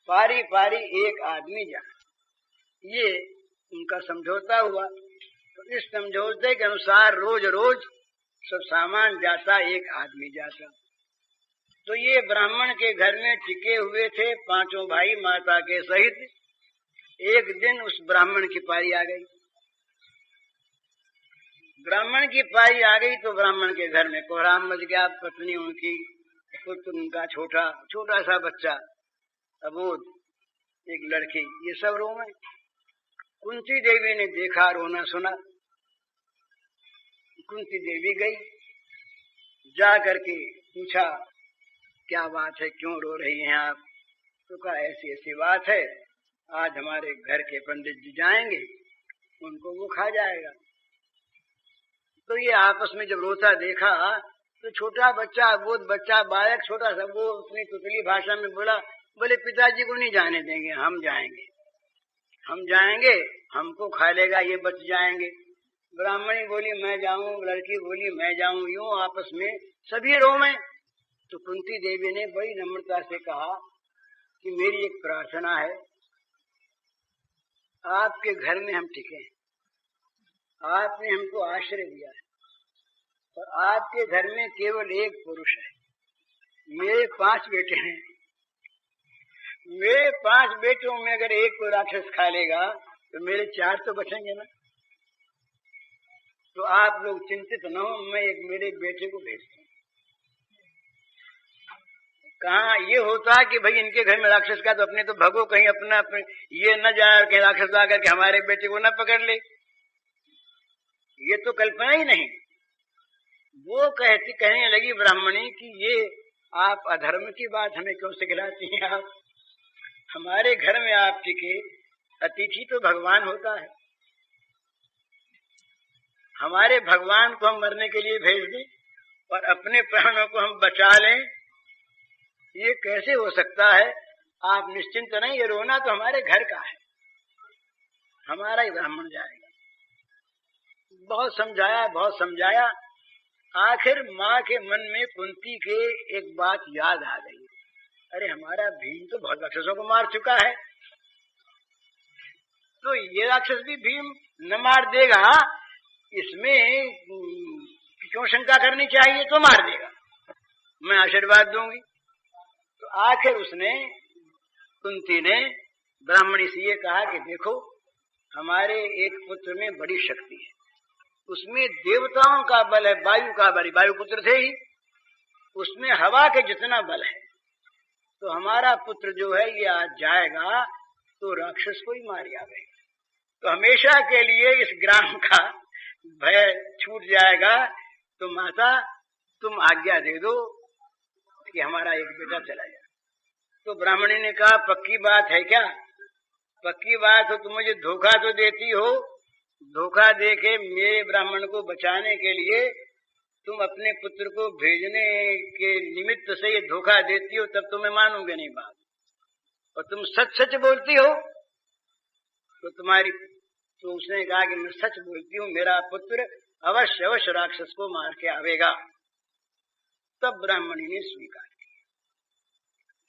पारी पारी एक आदमी जाए, ये उनका समझौता हुआ। तो इस समझौते के अनुसार रोज रोज सब सामान जाता, एक आदमी जाता। तो ये ब्राह्मण के घर में टिके हुए थे पांचों भाई माता के सहित। एक दिन उस ब्राह्मण की पारी आ गई। ब्राह्मण की पारी आ गई तो ब्राह्मण के घर में कोहराम मच गया। पत्नी उनकी, पुत्र उनका, छोटा सा बच्चा, अबोध, एक लड़की, ये सब रो में। कुंती देवी ने देखा, रोना सुना। कुंती देवी गई, जा करके पूछा क्या बात है, क्यों रो रही हैं आप? तो कहा ऐसी ऐसी बात है, आज हमारे घर के पंडित जी जाएंगे, उनको वो खा जाएगा। तो ये आपस में जब रोता देखा तो छोटा बच्चा, बोध बच्चा, बालक छोटा सा, वो अपनी तुतली भाषा में बोला, बोले पिताजी को नहीं जाने देंगे, हम जाएंगे, हमको खा लेगा, ये बच जाएंगे। ब्राह्मणी बोली मैं जाऊं, लड़की बोली मैं जाऊं, यूं आपस में सभी रोए। तो कुंती देवी ने बड़ी नम्रता से कहा कि मेरी एक प्रार्थना है, आपके घर में हम टिके, आपने हमको आश्रय दिया है, और आपके घर में केवल एक पुरुष है, मेरे 5 बेटे हैं। मेरे 5 बेटों में अगर एक को राक्षस खा लेगा तो मेरे 4 तो बचेंगे ना। तो आप लोग चिंतित न हो, मैं एक मेरे बेटे को भेजता हूँ। कहाँ ये होता कि भाई इनके घर में राक्षस का, तो अपने तो भगो, कहीं अपना ये न जाए कहीं राक्षस आकर के हमारे बेटे को न पकड़ ले, ये तो कल्पना ही नहीं। वो कहने लगी ब्राह्मणी कि ये आप अधर्म की बात हमें क्यों सिखलाती हैं? आप हमारे घर में आप टिके, अतिथि तो भगवान होता है, हमारे भगवान को हम मरने के लिए भेज दें और अपने प्राणों को हम बचा लें, ये कैसे हो सकता है? आप निश्चिंत नहीं, ये रोना तो हमारे घर का है, हमारा ही ब्राह्मण जाएगा। बहुत समझाया, आखिर माँ के मन में कुंती के एक बात याद आ गई, अरे हमारा भीम तो बहुत राक्षसों को मार चुका है, तो ये राक्षस भी भीम न मार देगा, इसमें क्यों शंका करनी चाहिए, तो मार देगा, मैं आशीर्वाद दूंगी। तो आखिर उसने, कुंती ने ब्राह्मणी से ये कहा कि देखो हमारे एक पुत्र में बड़ी शक्ति है, उसमें देवताओं का बल है, वायु का बल, वायु पुत्र थे ही, उसमें हवा के जितना बल है, तो हमारा पुत्र जो है ये आज जाएगा तो राक्षस को ही मार आवेगा, तो हमेशा के लिए इस ग्राम का भय छूट जाएगा। तो माता तुम आज्ञा दे दो कि हमारा एक बेटा चला जाए। तो ब्राह्मणी ने कहा पक्की बात है क्या? पक्की बात हो तो मुझे धोखा तो देती हो, धोखा देके मेरे ब्राह्मण को बचाने के लिए तुम अपने पुत्र को भेजने के निमित्त से ये धोखा देती हो, तब तो मैं मानूंगा नहीं बात, और तुम सच सच बोलती हो तो उसने कहा कि मैं सच बोलती हूँ, मेरा पुत्र अवश्य अवश्य राक्षस को मार के आवेगा। तब ब्राह्मणी ने स्वीकार किया।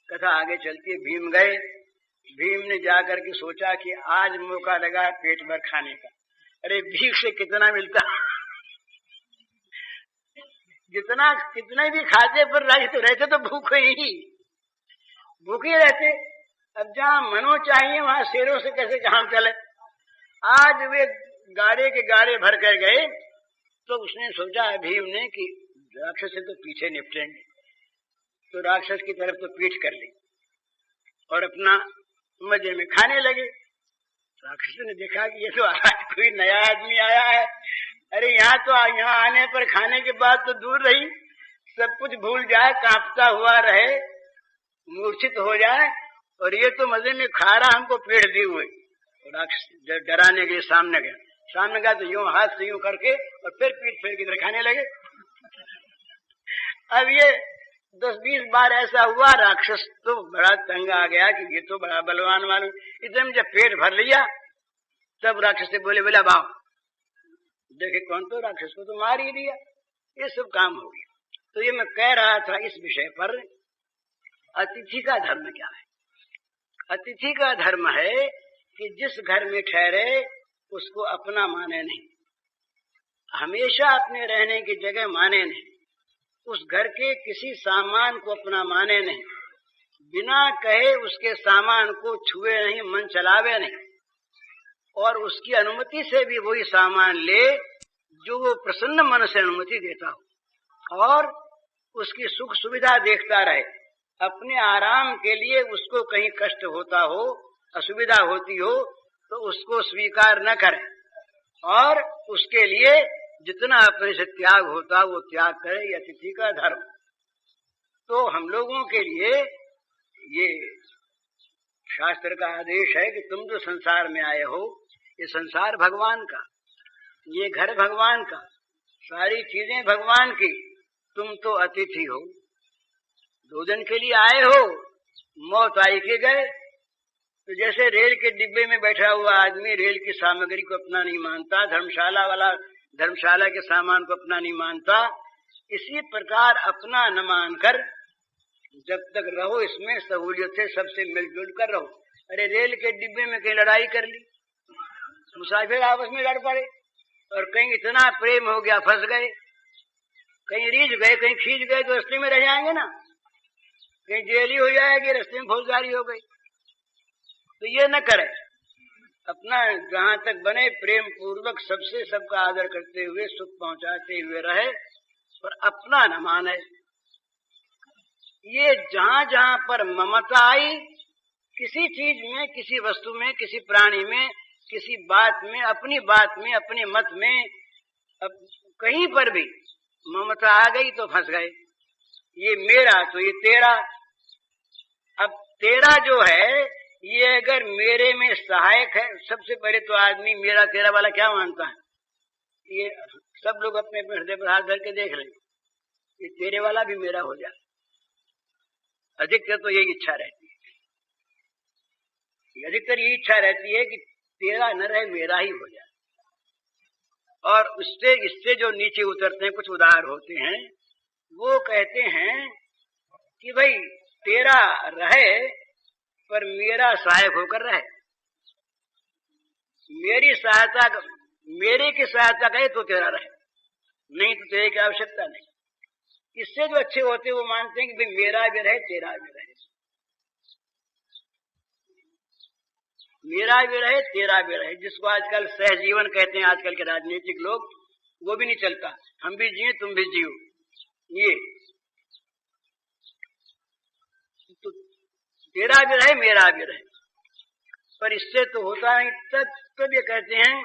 कथा आगे चलती, भीम गए, भीम ने जाकर के सोचा कि आज मौका लगा पेट भर खाने का। अरे भीख से कितना मिलता जितना कितने भी खाते पर रहते तो भूखे ही, भूखे रहते। अब जहाँ मनो चाहिए वहां शेरों से कैसे काम चले। आज वे गाड़े के गाड़े भर कर गए तो उसने सोचा भीम ने कि राक्षस से तो पीछे निपटेंगे, तो राक्षस की तरफ तो पीठ कर ली और अपना मजे में खाने लगे। राक्षस ने देखा कि ये तो आज कोई नया आदमी आया है, अरे यहाँ आने पर खाने के बाद तो दूर रही, सब कुछ भूल जाए, कांपता हुआ रहे, मूर्छित हो जाए, और ये तो मजे में खा रहा, हमको पीठ दी हुई। राक्षस डराने के लिए सामने गया तो यूं हाथ से यूं करके और फिर पीठ फेर की तरह खाने लगे। अब ये 10-20 बार ऐसा हुआ, राक्षस तो बड़ा तंग आ गया कि ये तो बड़ा बलवान मालूम। इतने में जब पेट भर लिया तब राक्षस से बोले भाव देखे कौन, तो राक्षस को तो मार ही दिया, ये सब काम हो गया। तो ये मैं कह रहा था इस विषय पर, अतिथि का धर्म क्या है। अतिथि का धर्म है कि जिस घर में ठहरे उसको अपना माने नहीं, हमेशा अपने रहने की जगह माने नहीं, उस घर के किसी सामान को अपना माने नहीं, बिना कहे उसके सामान को छुए नहीं, मन चलावे नहीं, और उसकी अनुमति से भी वही सामान ले जो वो प्रसन्न मन से अनुमति देता हो, और उसकी सुख सुविधा देखता रहे। अपने आराम के लिए उसको कहीं कष्ट होता हो, असुविधा होती हो तो उसको स्वीकार न करें, और उसके लिए जितना अपने से त्याग होता वो त्याग करे। ये अतिथि का धर्म। तो हम लोगों के लिए ये शास्त्र का आदेश है कि तुम जो संसार में आए हो, ये संसार भगवान का, ये घर भगवान का, सारी चीजें भगवान की, तुम तो अतिथि हो, 2 दिन के लिए आए हो, मौत आई के गए। तो जैसे रेल के डिब्बे में बैठा हुआ आदमी रेल की सामग्री को अपना नहीं मानता, धर्मशाला वाला धर्मशाला के सामान को अपना नहीं मानता, इसी प्रकार अपना न मानकर जब तक रहो इसमें सहूलियत से सबसे मिलजुल कर रहो। अरे रेल के डिब्बे में कहीं लड़ाई कर ली, मुसाफिर आपस में लड़ पड़े, और कहीं इतना प्रेम हो गया फंस गए, कहीं रीझ गए, कहीं खींच गए तो रास्ते में रह जाएंगे ना, कहीं जेली हो जाएगी, रास्ते में फौजदारी हो गई। तो ये न करे, अपना जहां तक बने प्रेम पूर्वक सबसे सबका आदर करते हुए सुख पहुंचाते हुए रहे, और अपना न माने। ये जहां जहां पर ममता आई, किसी चीज में, किसी वस्तु में, किसी प्राणी में, किसी बात में, अपनी बात में, अपने मत में, अब कहीं पर भी ममता आ गई तो फंस गए। ये मेरा तो ये तेरा। अब तेरा जो है ये अगर मेरे में सहायक है, सबसे पहले तो आदमी मेरा तेरा वाला क्या मानता है, ये सब लोग अपने अपने हृदय पर हाथ धर के देख रहे, ये तेरे वाला भी मेरा हो जाए। अधिकतर तो यही इच्छा रहती है, अधिकतर यही इच्छा रहती है कि तेरा न रहे, मेरा ही हो जाए। और इससे जो नीचे उतरते हैं, कुछ उदार होते हैं, वो कहते हैं कि भाई तेरा रहे पर मेरा सहायक होकर रहे, मेरी सहायता, मेरे की सहायता करे तो तेरा रहे, नहीं तो तेरे की आवश्यकता नहीं। इससे जो अच्छे होते वो मानते हैं कि भाई मेरा भी रहे, तेरा भी रहे, मेरा भी रहे, तेरा भी रहे, जिसको आजकल सहजीवन कहते हैं आजकल के राजनीतिक लोग, वो भी नहीं चलता। हम भी जिए तुम भी जियो, ये तो तेरा भी रहे, मेरा भी रहे। पर इससे तो होता नहीं। तब ये कहते हैं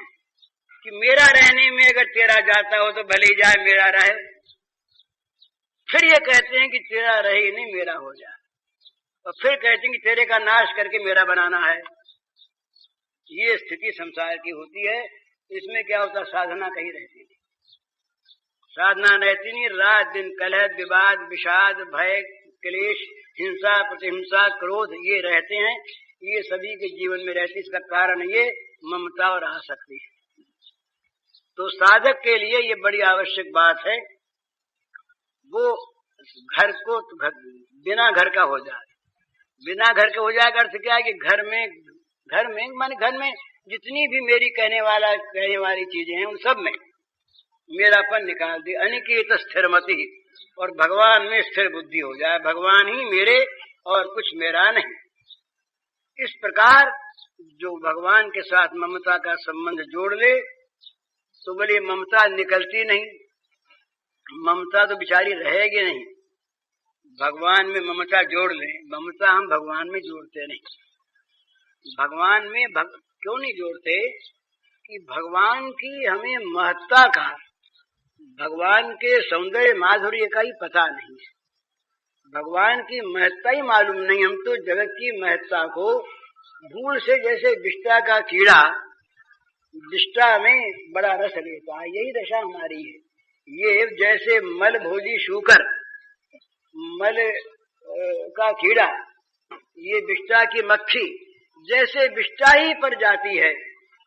कि मेरा रहने में अगर तेरा जाता हो तो भले ही जाए, मेरा रहे। फिर ये कहते हैं कि तेरा रहे ही नहीं, मेरा हो जाए। और फिर कहते हैं कि तेरे का नाश करके मेरा बनाना है। ये स्थिति संसार की होती है। इसमें क्या होता, साधना कहीं रहती नहीं, साधना रहती नहीं। रात दिन कलह, विवाद, विषाद, भय, क्लेश, हिंसा, प्रतिहिंसा, क्रोध, ये रहते हैं, ये सभी के जीवन में रहती। इसका कारण ये ममता और आसक्ति है। तो साधक के लिए ये बड़ी आवश्यक बात है, वो घर को बिना घर का हो जाए। बिना घर के हो जाएगा अर्थ क्या है कि घर में जितनी भी मेरी कहने वाली चीजें हैं उन सब में मेरापन निकाल दे। अनिकेत स्थिरमति, और भगवान में स्थिर बुद्धि हो जाए, भगवान ही मेरे और कुछ मेरा नहीं। इस प्रकार जो भगवान के साथ ममता का संबंध जोड़ ले तो बोले ममता निकलती नहीं, ममता तो बिचारी रहेगी नहीं। भगवान में ममता जोड़ ले, ममता हम भगवान में जोड़ते नहीं। भगवान में क्यों नहीं जोड़ते कि भगवान की हमें महत्ता का, भगवान के सौंदर्य माधुर्य का ही पता नहीं, भगवान की महत्ता ही मालूम नहीं। हम तो जगत की महत्ता को भूल से, जैसे विष्टा का कीड़ा विष्टा में बड़ा रस लेता है, यही दशा हमारी है। ये जैसे मल भोजी शूकर, मल का कीड़ा, ये विष्टा की मक्खी जैसे विष्टा ही पर जाती है,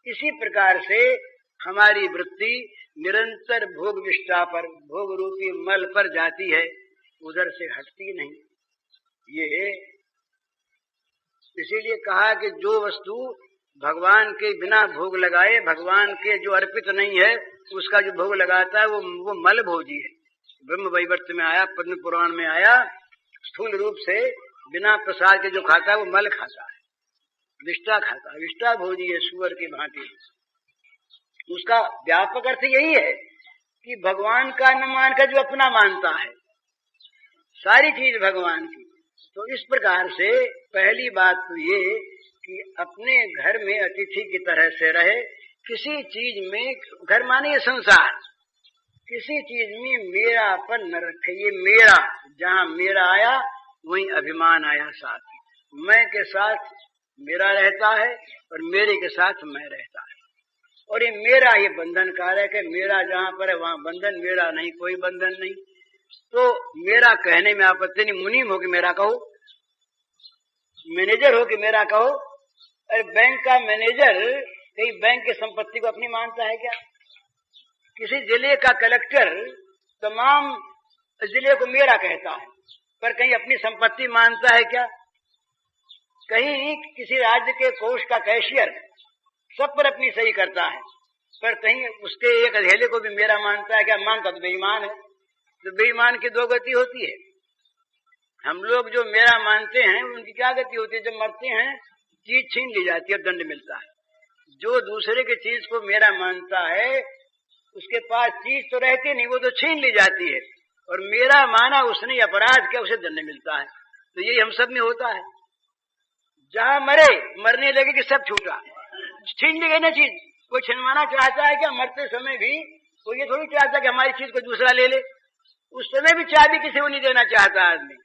इसी प्रकार से हमारी वृत्ति निरंतर भोग विष्टा पर, भोग रूपी मल पर जाती है, उधर से हटती नहीं। ये इसीलिए कहा कि जो वस्तु भगवान के बिना भोग लगाए, भगवान के जो अर्पित नहीं है, उसका जो भोग लगाता है वो मल भोजी है। ब्रह्म वैवर्त में आया, पद्म पुराण में आया, स्थूल रूप से बिना प्रसाद के जो खाता है वो मल खाता है, विष्टा खाता है, विष्टा भोजी है सुअर की भांति। उसका व्यापक अर्थ यही है कि भगवान का न मानकर जो अपना मानता है, सारी चीज भगवान की। तो इस प्रकार से पहली बात तो ये कि अपने घर में अतिथि की तरह से रहे, किसी चीज में, घर माने संसार, किसी चीज में मेरापन न रखे। ये मेरा, जहाँ मेरा आया वहीं अभिमान आया साथ, मैं के साथ मेरा रहता है और मेरे के साथ मैं रहता है, और ये मेरा ये बंधन कारक है। मेरा जहाँ पर है वहाँ बंधन, मेरा नहीं कोई बंधन नहीं। तो मेरा कहने में आपत्ति नहीं, मुनीम हो कि मेरा कहो, मैनेजर हो कि मेरा कहो। अरे बैंक का मैनेजर कहीं बैंक की संपत्ति को अपनी मानता है क्या? किसी जिले का कलेक्टर तमाम जिले को मेरा कहता है, पर कहीं अपनी संपत्ति मानता है क्या? कहीं किसी राज्य के कोष का कैशियर सब पर अपनी सही करता है, पर कहीं उसके एक अधेले को भी मेरा मानता है क्या? मानता तो बेईमान है। तो बेईमान की दो गति होती है। हम लोग जो मेरा मानते हैं उनकी क्या गति होती है? जब मरते हैं चीज छीन ली जाती है, दंड मिलता है। जो दूसरे की चीज को मेरा मानता है उसके पास चीज तो रहती नहीं, वो तो छीन ली जाती है, और मेरा माना उसने अपराध किया, उसे दंड मिलता है। तो यही हम सब में होता है। जहाँ मरे, मरने लगे कि सब छूटा, छीन ली गई ना चीज। कोई छिनवाना चाहता है क्या? मरते समय भी कोई ये थोड़ी चाहता कि हमारी चीज को दूसरा ले ले। उस समय भी चाबी किसी को नहीं देना चाहता, आदमी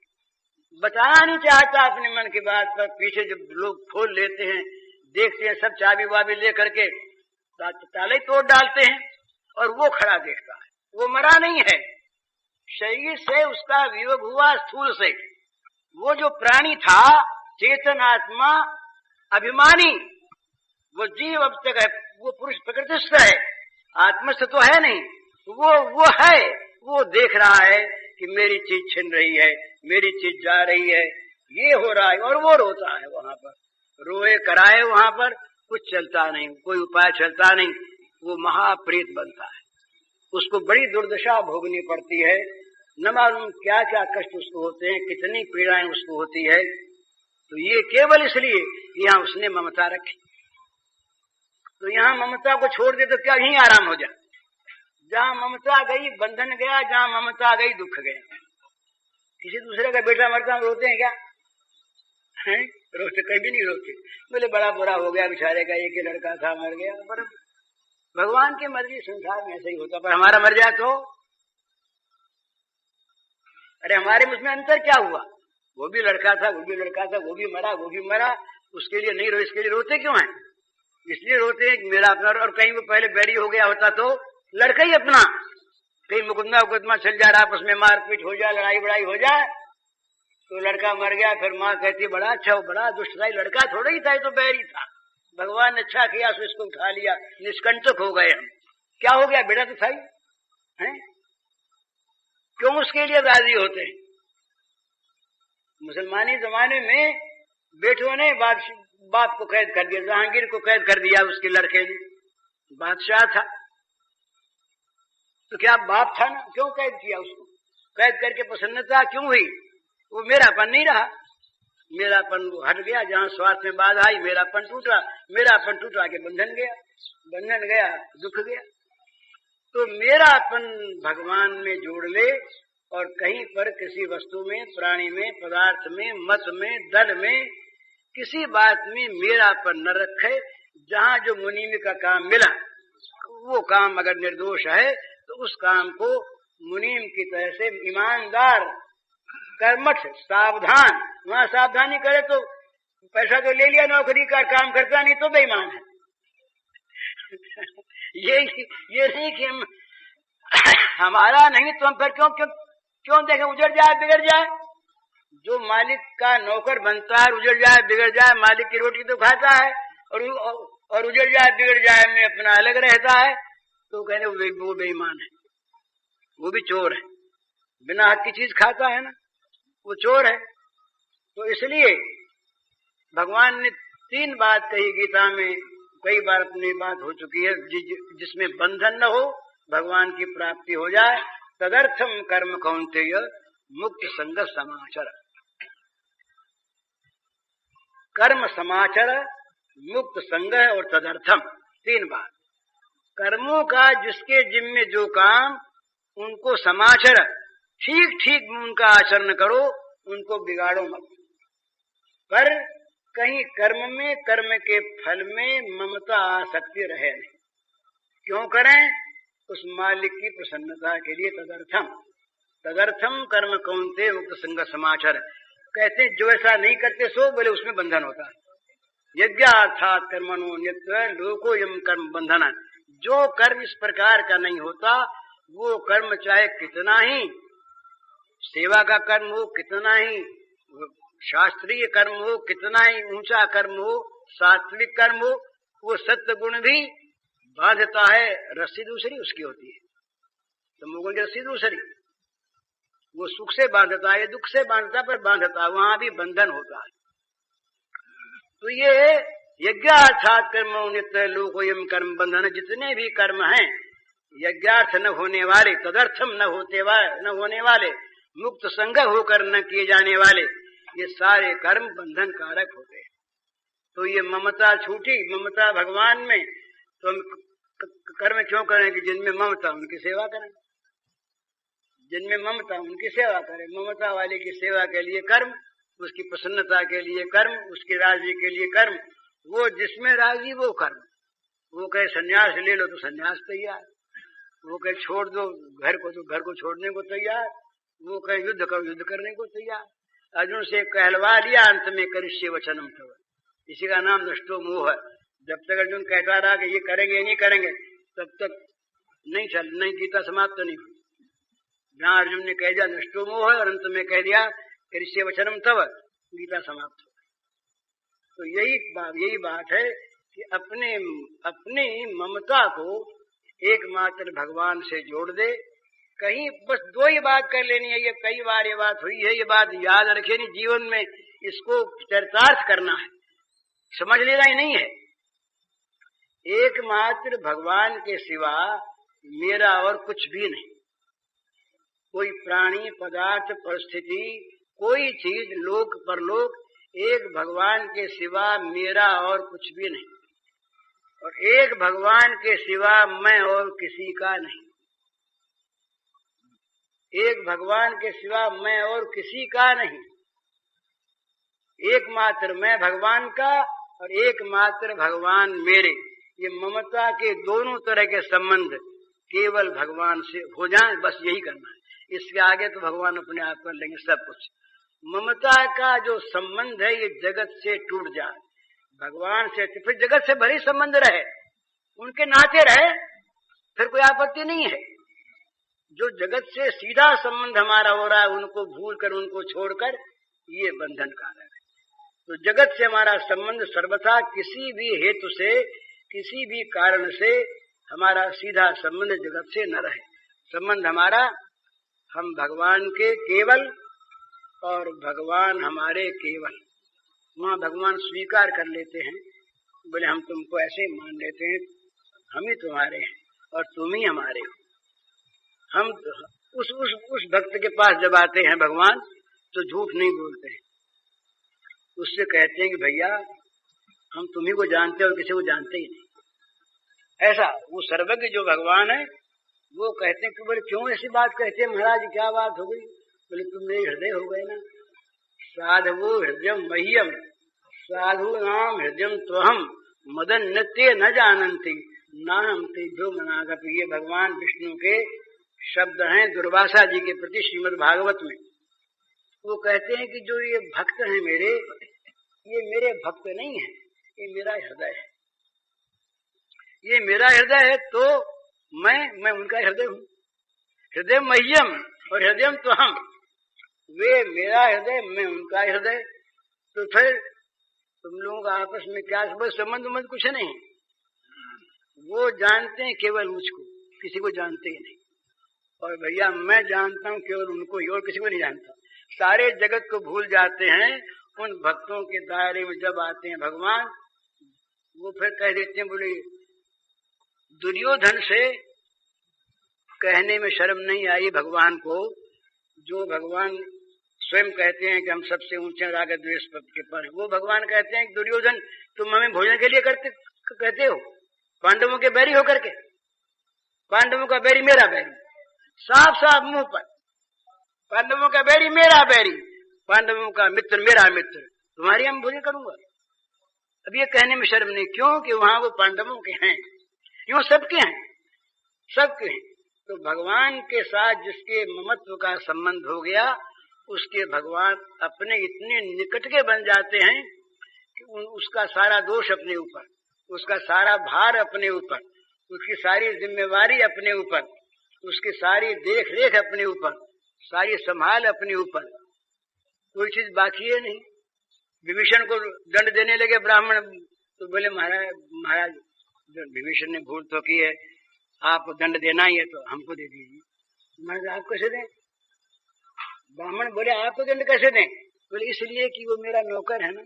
बताना नहीं चाहता अपने मन की बात। पर पीछे जब लोग खोल लेते हैं, देखते हैं सब चाबी वाबी ले करके ताले तोड़ डालते हैं, और वो खड़ा देखता है, वो मरा नहीं है। शरीर से उसका वियोग हुआ, स्थूल से। वो जो प्राणी था चेतन आत्मा अभिमानी, वो जीव अब तक है, वो पुरुष प्रकृतिस्थ है, आत्मस्थ तो है नहीं। वो है, वो देख रहा है कि मेरी चीज छिन रही है, मेरी चीज जा रही है, ये हो रहा है, और वो रोता है वहां पर, रोए कराए वहां पर कुछ चलता नहीं, कोई उपाय चलता नहीं, वो महाप्रेत बनता है। उसको बड़ी दुर्दशा भोगनी पड़ती है, न मालूम क्या क्या कष्ट उसको होते हैं, कितनी पीड़ाएं उसको होती है। तो ये केवल इसलिए यहाँ उसने ममता रखी। तो यहाँ ममता को छोड़ दे तो क्या यहीं आराम हो जाए? जहाँ ममता गई बंधन गया, जहाँ ममता गई दुख गया। किसी दूसरे का बेटा मरता हम रोते हैं क्या? हैं? रोते कभी नहीं रोते। बोले बड़ा बुरा हो गया बेचारे का, एक ही लड़का था मर गया। पर भगवान की मर्जी संसार में ऐसे ही होता, पर हमारा मर जाए तो? अरे हमारे मुझमें अंतर क्या हुआ? वो भी लड़का था, वो भी लड़का था, वो भी मरा, वो भी मरा, उसके लिए नहीं रो, इसके लिए रोते क्यों हैं? इसलिए रोते हैं कि मेरा अपना। और कहीं वो पहले बैरी हो गया होता तो लड़का ही अपना, कहीं मुकदमा चल जाए, आपस में मारपीट हो जाए, लड़ाई बड़ाई हो जाए, तो लड़का मर गया, फिर माँ कहती बड़ा अच्छा, बड़ा दुष्ट था, लड़का थोड़ा ही था, ये तो बैरी था, भगवान ने अच्छा किया तो इसको उठा लिया, निष्कंटक हो गए हम। क्या हो गया? बेटा तो था ही है। क्यों उसके लिए राजी होते हैं? मुसलमानी जमाने में बेटों ने बाप को कैद कर दिया, जहांगीर को कैद कर दिया उसके लड़के ने, बादशाह था। तो क्या बाप था ना, क्यों कैद किया उसको? कैद करके प्रसन्नता क्यों हुई? वो मेरापन नहीं रहा, मेरापन वो हट गया। जहाँ स्वार्थ में बाधा आई मेरापन टूटा, मेरापन टूटा के बंधन गया, बंधन गया दुख गया। तो मेरापन भगवान में जोड़ ले और कहीं पर किसी वस्तु में, प्राणी में, पदार्थ में, मत में, दल में, किसी बात में मेरापन न रखे। जहाँ जो मुनीम का काम मिला वो काम अगर निर्दोष है तो उस काम को मुनीम की तरह से ईमानदार, कर्मठ, सावधान, वहां सावधानी करे तो पैसा तो ले लिया, नौकरी का काम करता नहीं तो बेईमान है। ये नहीं कि हमारा नहीं तो हम फिर क्यों देखें उजड़ जाए बिगड़ जाए। जो मालिक का नौकर बनता है उजड़ जाए बिगड़ जाए, मालिक की रोटी तो खाता है और उजड़ जाए बिगड़ जाए में अपना अलग रहता है, तो कहने वो बेईमान है, वो भी चोर है, बिना हक की चीज खाता है ना, वो चोर है। तो इसलिए भगवान ने 3 बात कही गीता में, कई बार अपनी बात हो चुकी है, जिसमें बंधन न हो, भगवान की प्राप्ति हो जाए। तदर्थम कर्म कौन्तेय मुक्त संग समाचर। कर्म समाचर, मुक्त संग और तदर्थम, 3 बात। कर्मों का जिसके जिम्मे जो काम, उनको समाचर, ठीक ठीक उनका आचरण करो, उनको बिगाड़ो मत। पर कहीं कर्म में, कर्म के फल में ममता आसक्ति रहे नहीं। क्यों करें? उस मालिक की प्रसन्नता के लिए। तदर्थम कर्म कौन्तेय मुक्त संग समाचर। कहते जो ऐसा नहीं करते सो बोले उसमें बंधन होता है। यज्ञार्थात् कर्मणो नित्य लोको यम कर्म बंधन। जो कर्म इस प्रकार का नहीं होता, वो कर्म चाहे कितना ही सेवा का कर्म हो, कितना ही शास्त्रीय कर्म हो, कितना ही ऊंचा कर्म हो, सात्विक कर्म हो, वो सत्य गुण भी बांधता है। रस्सी दूसरी उसकी होती है, तो मुगल की रस्सी दूसरी, वो सुख से बांधता है, दुख से बांधता, पर बांधता, वहां भी बंधन होता है। तो ये यज्ञार्थात् कर्मो नित्य लोकोयम कर्म बंधन, जितने भी कर्म हैं यज्ञार्थ न होने वाले, तदर्थम न होने वाले, मुक्त संग होकर न किए जाने वाले, ये सारे कर्म बंधन कारक होते हैं। तो ये ममता छूटी, ममता भगवान में, तो हम कर्म क्यों करें कि जिनमें ममता उनकी सेवा करें, जिनमें ममता उनकी सेवा करें। ममता वाले की सेवा के लिए कर्म, उसकी प्रसन्नता के लिए कर्म, उसकी राजी के लिए कर्म। वो जिसमें राजी वो कर्म। वो कहे सन्यास ले लो तो सन्यास तैयार, वो कहे छोड़ दो घर को तो घर को छोड़ने को तैयार, वो कहे युद्ध करो युद्ध करने को तैयार। अर्जुन से कहलवा लिया अंत में करिष्ये वचनम तव, इसी का नाम नष्टो मोह है। जब तक अर्जुन कहता रहा कि ये करेंगे नहीं करेंगे, तब तक नहीं गीता समाप्त नहीं हुई। जहाँ अर्जुन ने कह दिया नष्टो मोह है और अंत में कह दिया करिष्ये वचनम तव, गीता समाप्त हो। तो यही बात है कि अपनी ममता को एकमात्र भगवान से जोड़ दे। कहीं बस 2 ही बात कर लेनी है, ये कई बार ये बात हुई है, ये बात याद रखे नहीं, जीवन में इसको चरितार्थ करना है, समझ लेना ही नहीं है। एकमात्र भगवान के सिवा मेरा और कुछ भी नहीं। कोई प्राणी, पदार्थ, परिस्थिति, कोई चीज, लोक परलोक, एक भगवान के सिवा मेरा और कुछ भी नहीं, और एक भगवान के सिवा मैं और किसी का नहीं। एक भगवान के सिवा मैं और किसी का नहीं। एकमात्र मैं भगवान का और एकमात्र भगवान मेरे। ये ममता के दोनों तरह के संबंध केवल भगवान से हो जाएं, बस यही करना है। इसके आगे तो भगवान अपने आप कर लेंगे सब कुछ। ममता का जो संबंध है ये जगत से टूट जाए, भगवान से, तो फिर जगत से भले संबंध रहे, उनके नाते रहे, फिर कोई आपत्ति नहीं है। जो जगत से सीधा संबंध हमारा हो रहा है, उनको भूल कर, उनको छोड़कर, ये बंधन कारक है। तो जगत से हमारा संबंध सर्वथा किसी भी हेतु से, किसी भी कारण से हमारा सीधा संबंध जगत से न रहे। संबंध हमारा हम भगवान के केवल और भगवान हमारे केवल। वहाँ भगवान स्वीकार कर लेते हैं, बोले हम तुमको ऐसे मान लेते हैं, हम ही तुम्हारे हैं और तुम ही हमारे हो। हम उस भक्त के पास जब आते हैं भगवान तो झूठ नहीं बोलते हैं, उससे कहते हैं कि भैया हम तुम्ही को जानते हैं और किसी को जानते ही नहीं। ऐसा वो सर्वज्ञ जो भगवान है वो कहते हैं कि बोले क्यों ऐसी बात कहते हैं महाराज, क्या बात हो गई? बोले तुम मेरे हृदय हो गए ना। साधु हृदय मह्यम साधु नाम हृदय त्वहम मदन नत्य न जानन्ति नाम तेभ्यो मनागप। ये भगवान विष्णु के शब्द हैं दुर्वासा जी के प्रति श्रीमद् भागवत में। वो कहते हैं कि जो ये भक्त हैं मेरे, ये मेरे भक्त नहीं है, ये मेरा हृदय है। ये मेरा हृदय है तो मैं उनका हृदय हूँ। हृदय मह्यम और हृदय तो हम, वे मेरा हृदय मैं उनका हृदय। तो फिर तुम लोगों का आपस में क्या संबंध कुछ नहीं। वो जानते हैं केवल मुझको, किसी को जानते ही नहीं। और भैया मैं जानता हूँ केवल उनको ही और किसी को नहीं जानता। सारे जगत को भूल जाते हैं। उन भक्तों के दायरे में जब आते हैं भगवान, वो फिर कह देते हैं, बोले दुर्योधन से कहने में शर्म नहीं आई भगवान को, जो भगवान स्वयं कहते हैं कि हम सबसे ऊंचे राग द्वेष के पर। वो भगवान कहते हैं कि दुर्योधन तुम हमें भोजन के लिए कहते हो, पांडवों के बैरी होकर के। पांडवों का बैरी मेरा बैरी, साफ साफ मुंह पर। पांडवों का बैरी मेरा बैरी, पांडवों का मित्र मेरा मित्र, तुम्हारी हम भोजन करूंगा। अब ये कहने में शर्म नहीं, क्यों कि वहां वो पांडवों के हैं, यूं सबके हैं, सबके हैं। तो भगवान के साथ जिसके ममत्व का संबंध हो गया, उसके भगवान अपने इतने निकट के बन जाते हैं कि उसका सारा दोष अपने ऊपर, उसका सारा भार अपने ऊपर, उसकी सारी जिम्मेवारी अपने ऊपर, उसकी सारी देख रेख अपने ऊपर, सारी संभाल अपने ऊपर, कोई चीज बाकी है नहीं। विभीषण को दंड देने लगे ब्राह्मण, तो बोले महाराज विभीषण ने भूल तो की है, आप दंड देना ही है तो हमको दे दीजिए। महाराज आप कैसे दें? ब्राह्मण बोले आपको दंड कैसे दें? बोले इसलिए कि वो मेरा नौकर है ना,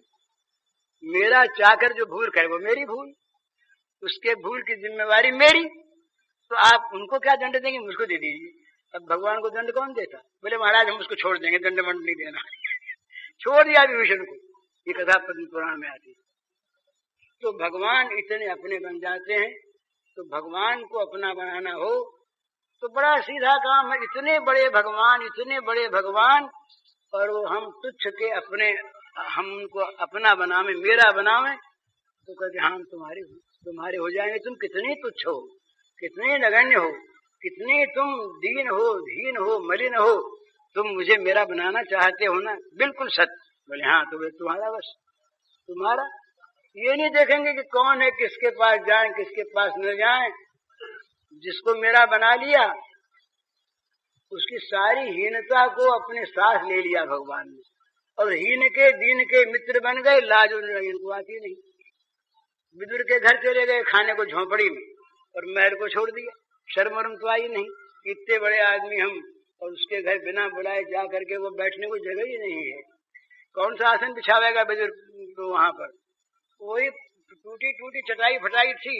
मेरा चाकर जो भूल करे वो मेरी भूल, उसके भूल की जिम्मेवारी मेरी, तो आप उनको क्या दंड देंगे, मुझको दे दीजिए। अब भगवान को दंड कौन देता? बोले महाराज हम उसको छोड़ देंगे, दंड वंड नहीं देना। छोड़ दिया विभीषण को। ये कथा पद्म पुराण में आती है। तो भगवान इतने अपने बन जाते हैं। तो भगवान को अपना बनाना हो तो बड़ा सीधा काम है। इतने बड़े भगवान, इतने बड़े भगवान, और वो हम तुच्छ के अपने, हम उनको अपना बनावे, मेरा बनावे, तो कहते हाँ तुम्हारे हो जाएंगे। तुम कितने तुच्छ हो, कितने नगण्य हो, कितने तुम दीन हो, हीन हो, मलिन हो, तुम मुझे मेरा बनाना चाहते हो ना? बिल्कुल सत्य। बोले हाँ, तो वे तुम्हारा, बस तुम्हारा। ये नहीं देखेंगे कि कौन है, किसके पास जाएं, किसके पास न जाएं। जिसको मेरा बना लिया उसकी सारी हीनता को अपने साथ ले लिया भगवान ने, और हीन के दीन के मित्र बन गए। लाज इनको आती नहीं। विदुर के घर चले गए खाने को झोंपड़ी में, और महल को छोड़ दिया। शर्म वरम तो आई नहीं, इतने बड़े आदमी हम, और उसके घर बिना बुलाए जा करके वो बैठने को जगह ही नहीं है। कौन सा आसन बिछावेगा विदुर तो वहां पर? वही टूटी टूटी चटाई फटाई थी,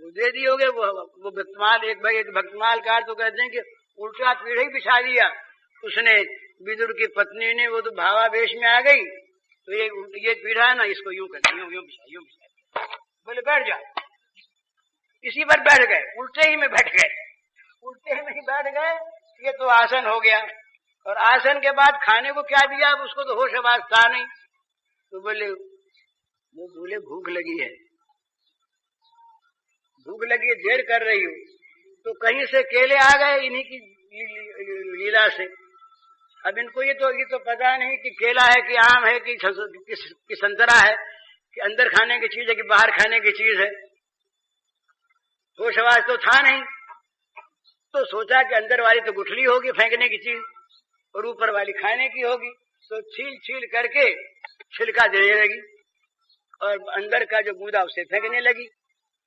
वो दे दी होगे। वो भक्तमाल, एक भक्तमाल कार तो कहते हैं कि उल्टा पीढ़ी बिछा दिया उसने। विदुर की पत्नी ने, वो तो भावावेश में आ गई, तो ये पीढ़ा ना, इसको यूं कर, यूं बिछा। बोले बैठ जा, इसी पर बैठ गए, उल्टे ही में बैठ गए, उल्टे में ही बैठ गए। ये तो आसन हो गया। और आसन के बाद खाने को क्या दिया, अब उसको तो होश आवाज था नहीं। तो बोले भूख लगी है, भूख लगी, देर कर रही हो। तो कहीं से केले आ गए इन्हीं की लीला से। अब इनको ये तो पता नहीं कि केला है कि आम है कि संतरा है, कि अंदर खाने की चीज है कि बाहर खाने की चीज है। होश आवाज तो था नहीं। तो सोचा कि अंदर वाली तो गुठली होगी फेंकने की चीज, और ऊपर वाली खाने की होगी। तो छील छील करके छिलका देने लगी, और अंदर का जो गूदा उसे फेंकने लगी।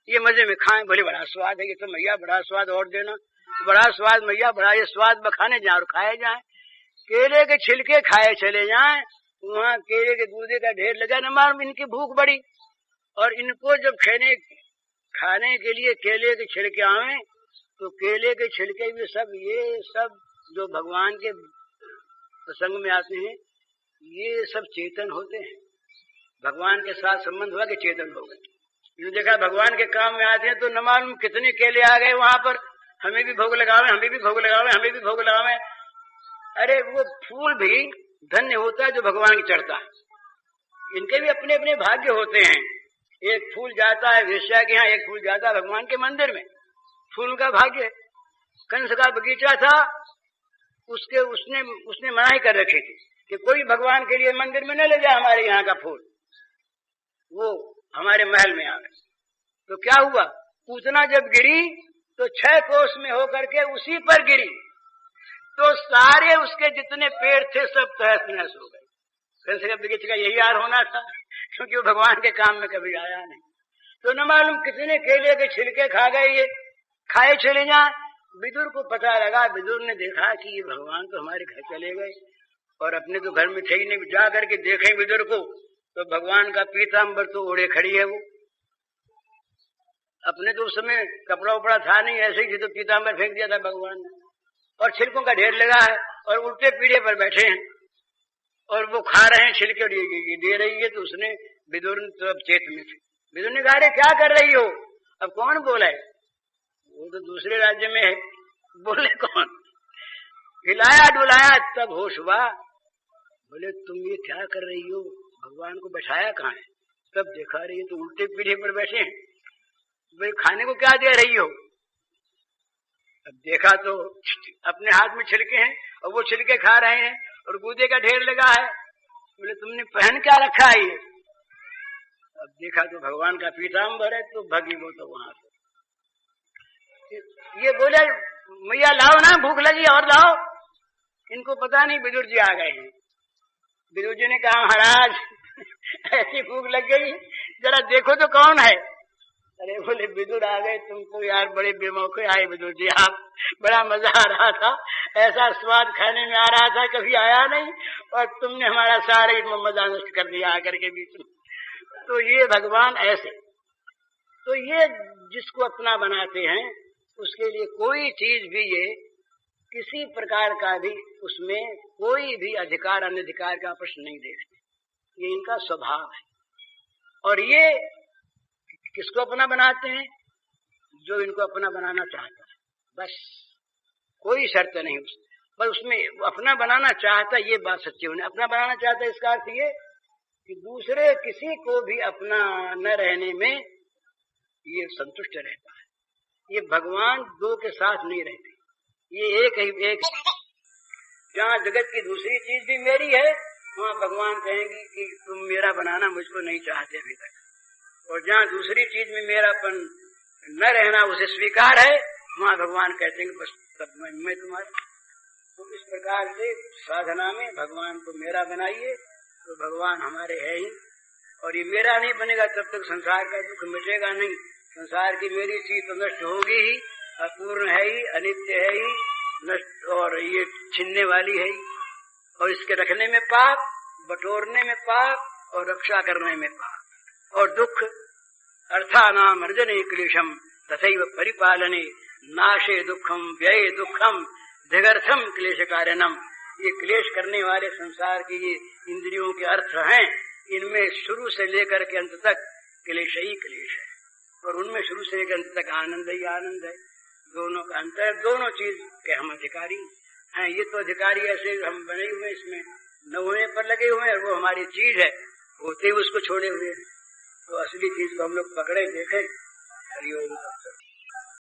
ये मजे में खाएं, बोले बड़ा स्वाद है, ये तो मैया बड़ा स्वाद और देना, बड़ा स्वाद मैया, बड़ा ये स्वाद बखाने जाए और खाए जाए। केले के छिलके खाए चले जाएं, वहां केले के गूदे का ढेर लगा न मार। इनकी भूख बड़ी, और इनको जब खाने के लिए केले के छिलके आवे तो केले के छिलके भी सब, ये सब जो भगवान के प्रसंग में आते हैं, ये सब चेतन होते हैं। भगवान के साथ संबंध हुआ कि चेतन हो गए। इन्होंने देखा भगवान के काम में आते हैं तो न मालूम कितने केले आ गए वहां पर, हमें भी भोग लगावे, हमें भी भोग लगावे, हमें भी भोग लगावे। अरे वो फूल भी धन्य होता है जो भगवान की चढ़ता है। इनके भी अपने अपने भाग्य होते हैं। एक फूल जाता है वेश्या के यहाँ, एक फूल जाता है भगवान के मंदिर में, फूल का भाग्य। कंस का बगीचा था, उसने मनाही कर रखी थी कि कोई भगवान के लिए मंदिर में न ले जाए हमारे यहाँ का फूल। वो हमारे महल में आ गए तो क्या हुआ, पूतना जब गिरी तो 6 कोस में होकर के उसी पर गिरी, तो सारे उसके जितने पेड़ थे सब तहस नहस हो गए। कंस का बगीचे का यही हाल होना था, क्योंकि वो भगवान के काम में कभी आया नहीं। तो न मालूम कितने केले के छिलके खा गए, ये खाए चले जाए। विदुर को पता लगा, विदुर ने देखा कि ये भगवान तो हमारे घर चले गए और अपने तो घर में थे ही नहीं। जा करके देखें विदुर को तो भगवान का पीताम्बर तो ओढ़े खड़ी है। वो अपने तो उस समय कपड़ा उपड़ा था नहीं, ऐसे ही तो पीताम्बर फेंक दिया था भगवान ने, और छिलकों का ढेर लगा है और उल्टे पीढ़े पर बैठे हैं और वो खा रहे हैं छिलके, दे रही है। तो उसने विदुर तो अब चेत में थे। विदुर ने कहा अरे क्या कर रही हो? अब कौन बोला है? वो तो दूसरे राज्य में है, बोले कौन? हिलाया डुलाया तब होश हुआ। बोले तुम ये क्या कर रही हो? भगवान को बैठाया कहाँ है? तब देखा रही है तो उल्टे पीढ़े पर बैठे हैं। बोले खाने को क्या दे रही हो? अब देखा तो अपने हाथ में छिलके हैं और वो छिलके खा रहे हैं और गूदे का ढेर लगा है। बोले तुमने पहन क्या रखा है ये? अब देखा तो भगवान का पीताम्बर है। तो भगी वो तो वहां से। ये बोले मैया लाओ ना, भूख लगी और लाओ। इनको पता नहीं विदुर जी आ गए हैं। विदुर जी ने कहा महाराज ऐसी भूख लग गई, जरा देखो तो कौन है। अरे बोले विदुर आ गए, तुमको यार बड़े बेमौके आए विदुर जी आप, बड़ा मजा आ रहा था, ऐसा स्वाद खाने में आ रहा था कभी आया नहीं, और तुमने हमारा सारे मजा नष्ट कर दिया आकर के बीच में। तो ये भगवान ऐसे, तो ये जिसको अपना बनाते हैं उसके लिए कोई चीज भी, ये किसी प्रकार का भी उसमें कोई भी अधिकार अनधिकार का प्रश्न नहीं देखते। ये इनका स्वभाव है। और ये किसको अपना बनाते हैं? जो इनको अपना बनाना चाहता है, बस कोई शर्त नहीं उसमें, बस उसमें अपना बनाना चाहता है। ये बात सच्ची होने, अपना बनाना चाहता है इसका अर्थ ये कि दूसरे किसी को भी अपना न रहने में ये संतुष्ट रहता है। ये भगवान दो के साथ नहीं रहते, ये एक जहाँ जगत की दूसरी चीज भी मेरी है, वहाँ भगवान कहेंगे कि तुम मेरा बनाना मुझको नहीं चाहते अभी तक, और जहाँ दूसरी चीज में मेरापन न रहना उसे स्वीकार है, वहाँ भगवान कहते हैं बस तब मैं तुम्हारा। तो इस प्रकार से साधना में भगवान को मेरा बनाइए तो भगवान हमारे है ही। और ये मेरा नहीं बनेगा तब तक संसार का दुख मिटेगा नहीं। संसार की मेरी चीज तो नष्ट होगी ही, अपूर्ण है ही, अनित्य है ही, नष्ट, और ये छिनने वाली है ही। और इसके रखने में पाप, बटोरने में पाप, और रक्षा करने में पाप। और दुख अर्थानाम अर्जने क्लेशम तथैव परिपालने नाशे दुखम व्यय दुखम दिगर्थम क्लेश कारणम। ये क्लेश करने वाले संसार के ये इंद्रियों के अर्थ हैं, इनमें शुरू से लेकर के अंत तक क्लेश ही क्लेश है, और उनमें शुरू से लेकर अंत तक आनंद ही आनंद है। दोनों का अंतर, दोनों चीज के हम अधिकारी हैं। ये तो अधिकारी ऐसे हम बने हुए, इसमें न होने पर लगे हुए हैं, और वो हमारी चीज है, होते ही उसको छोड़े हुए हैं। तो असली चीज को हम लोग पकड़े, देखें। हरिओम।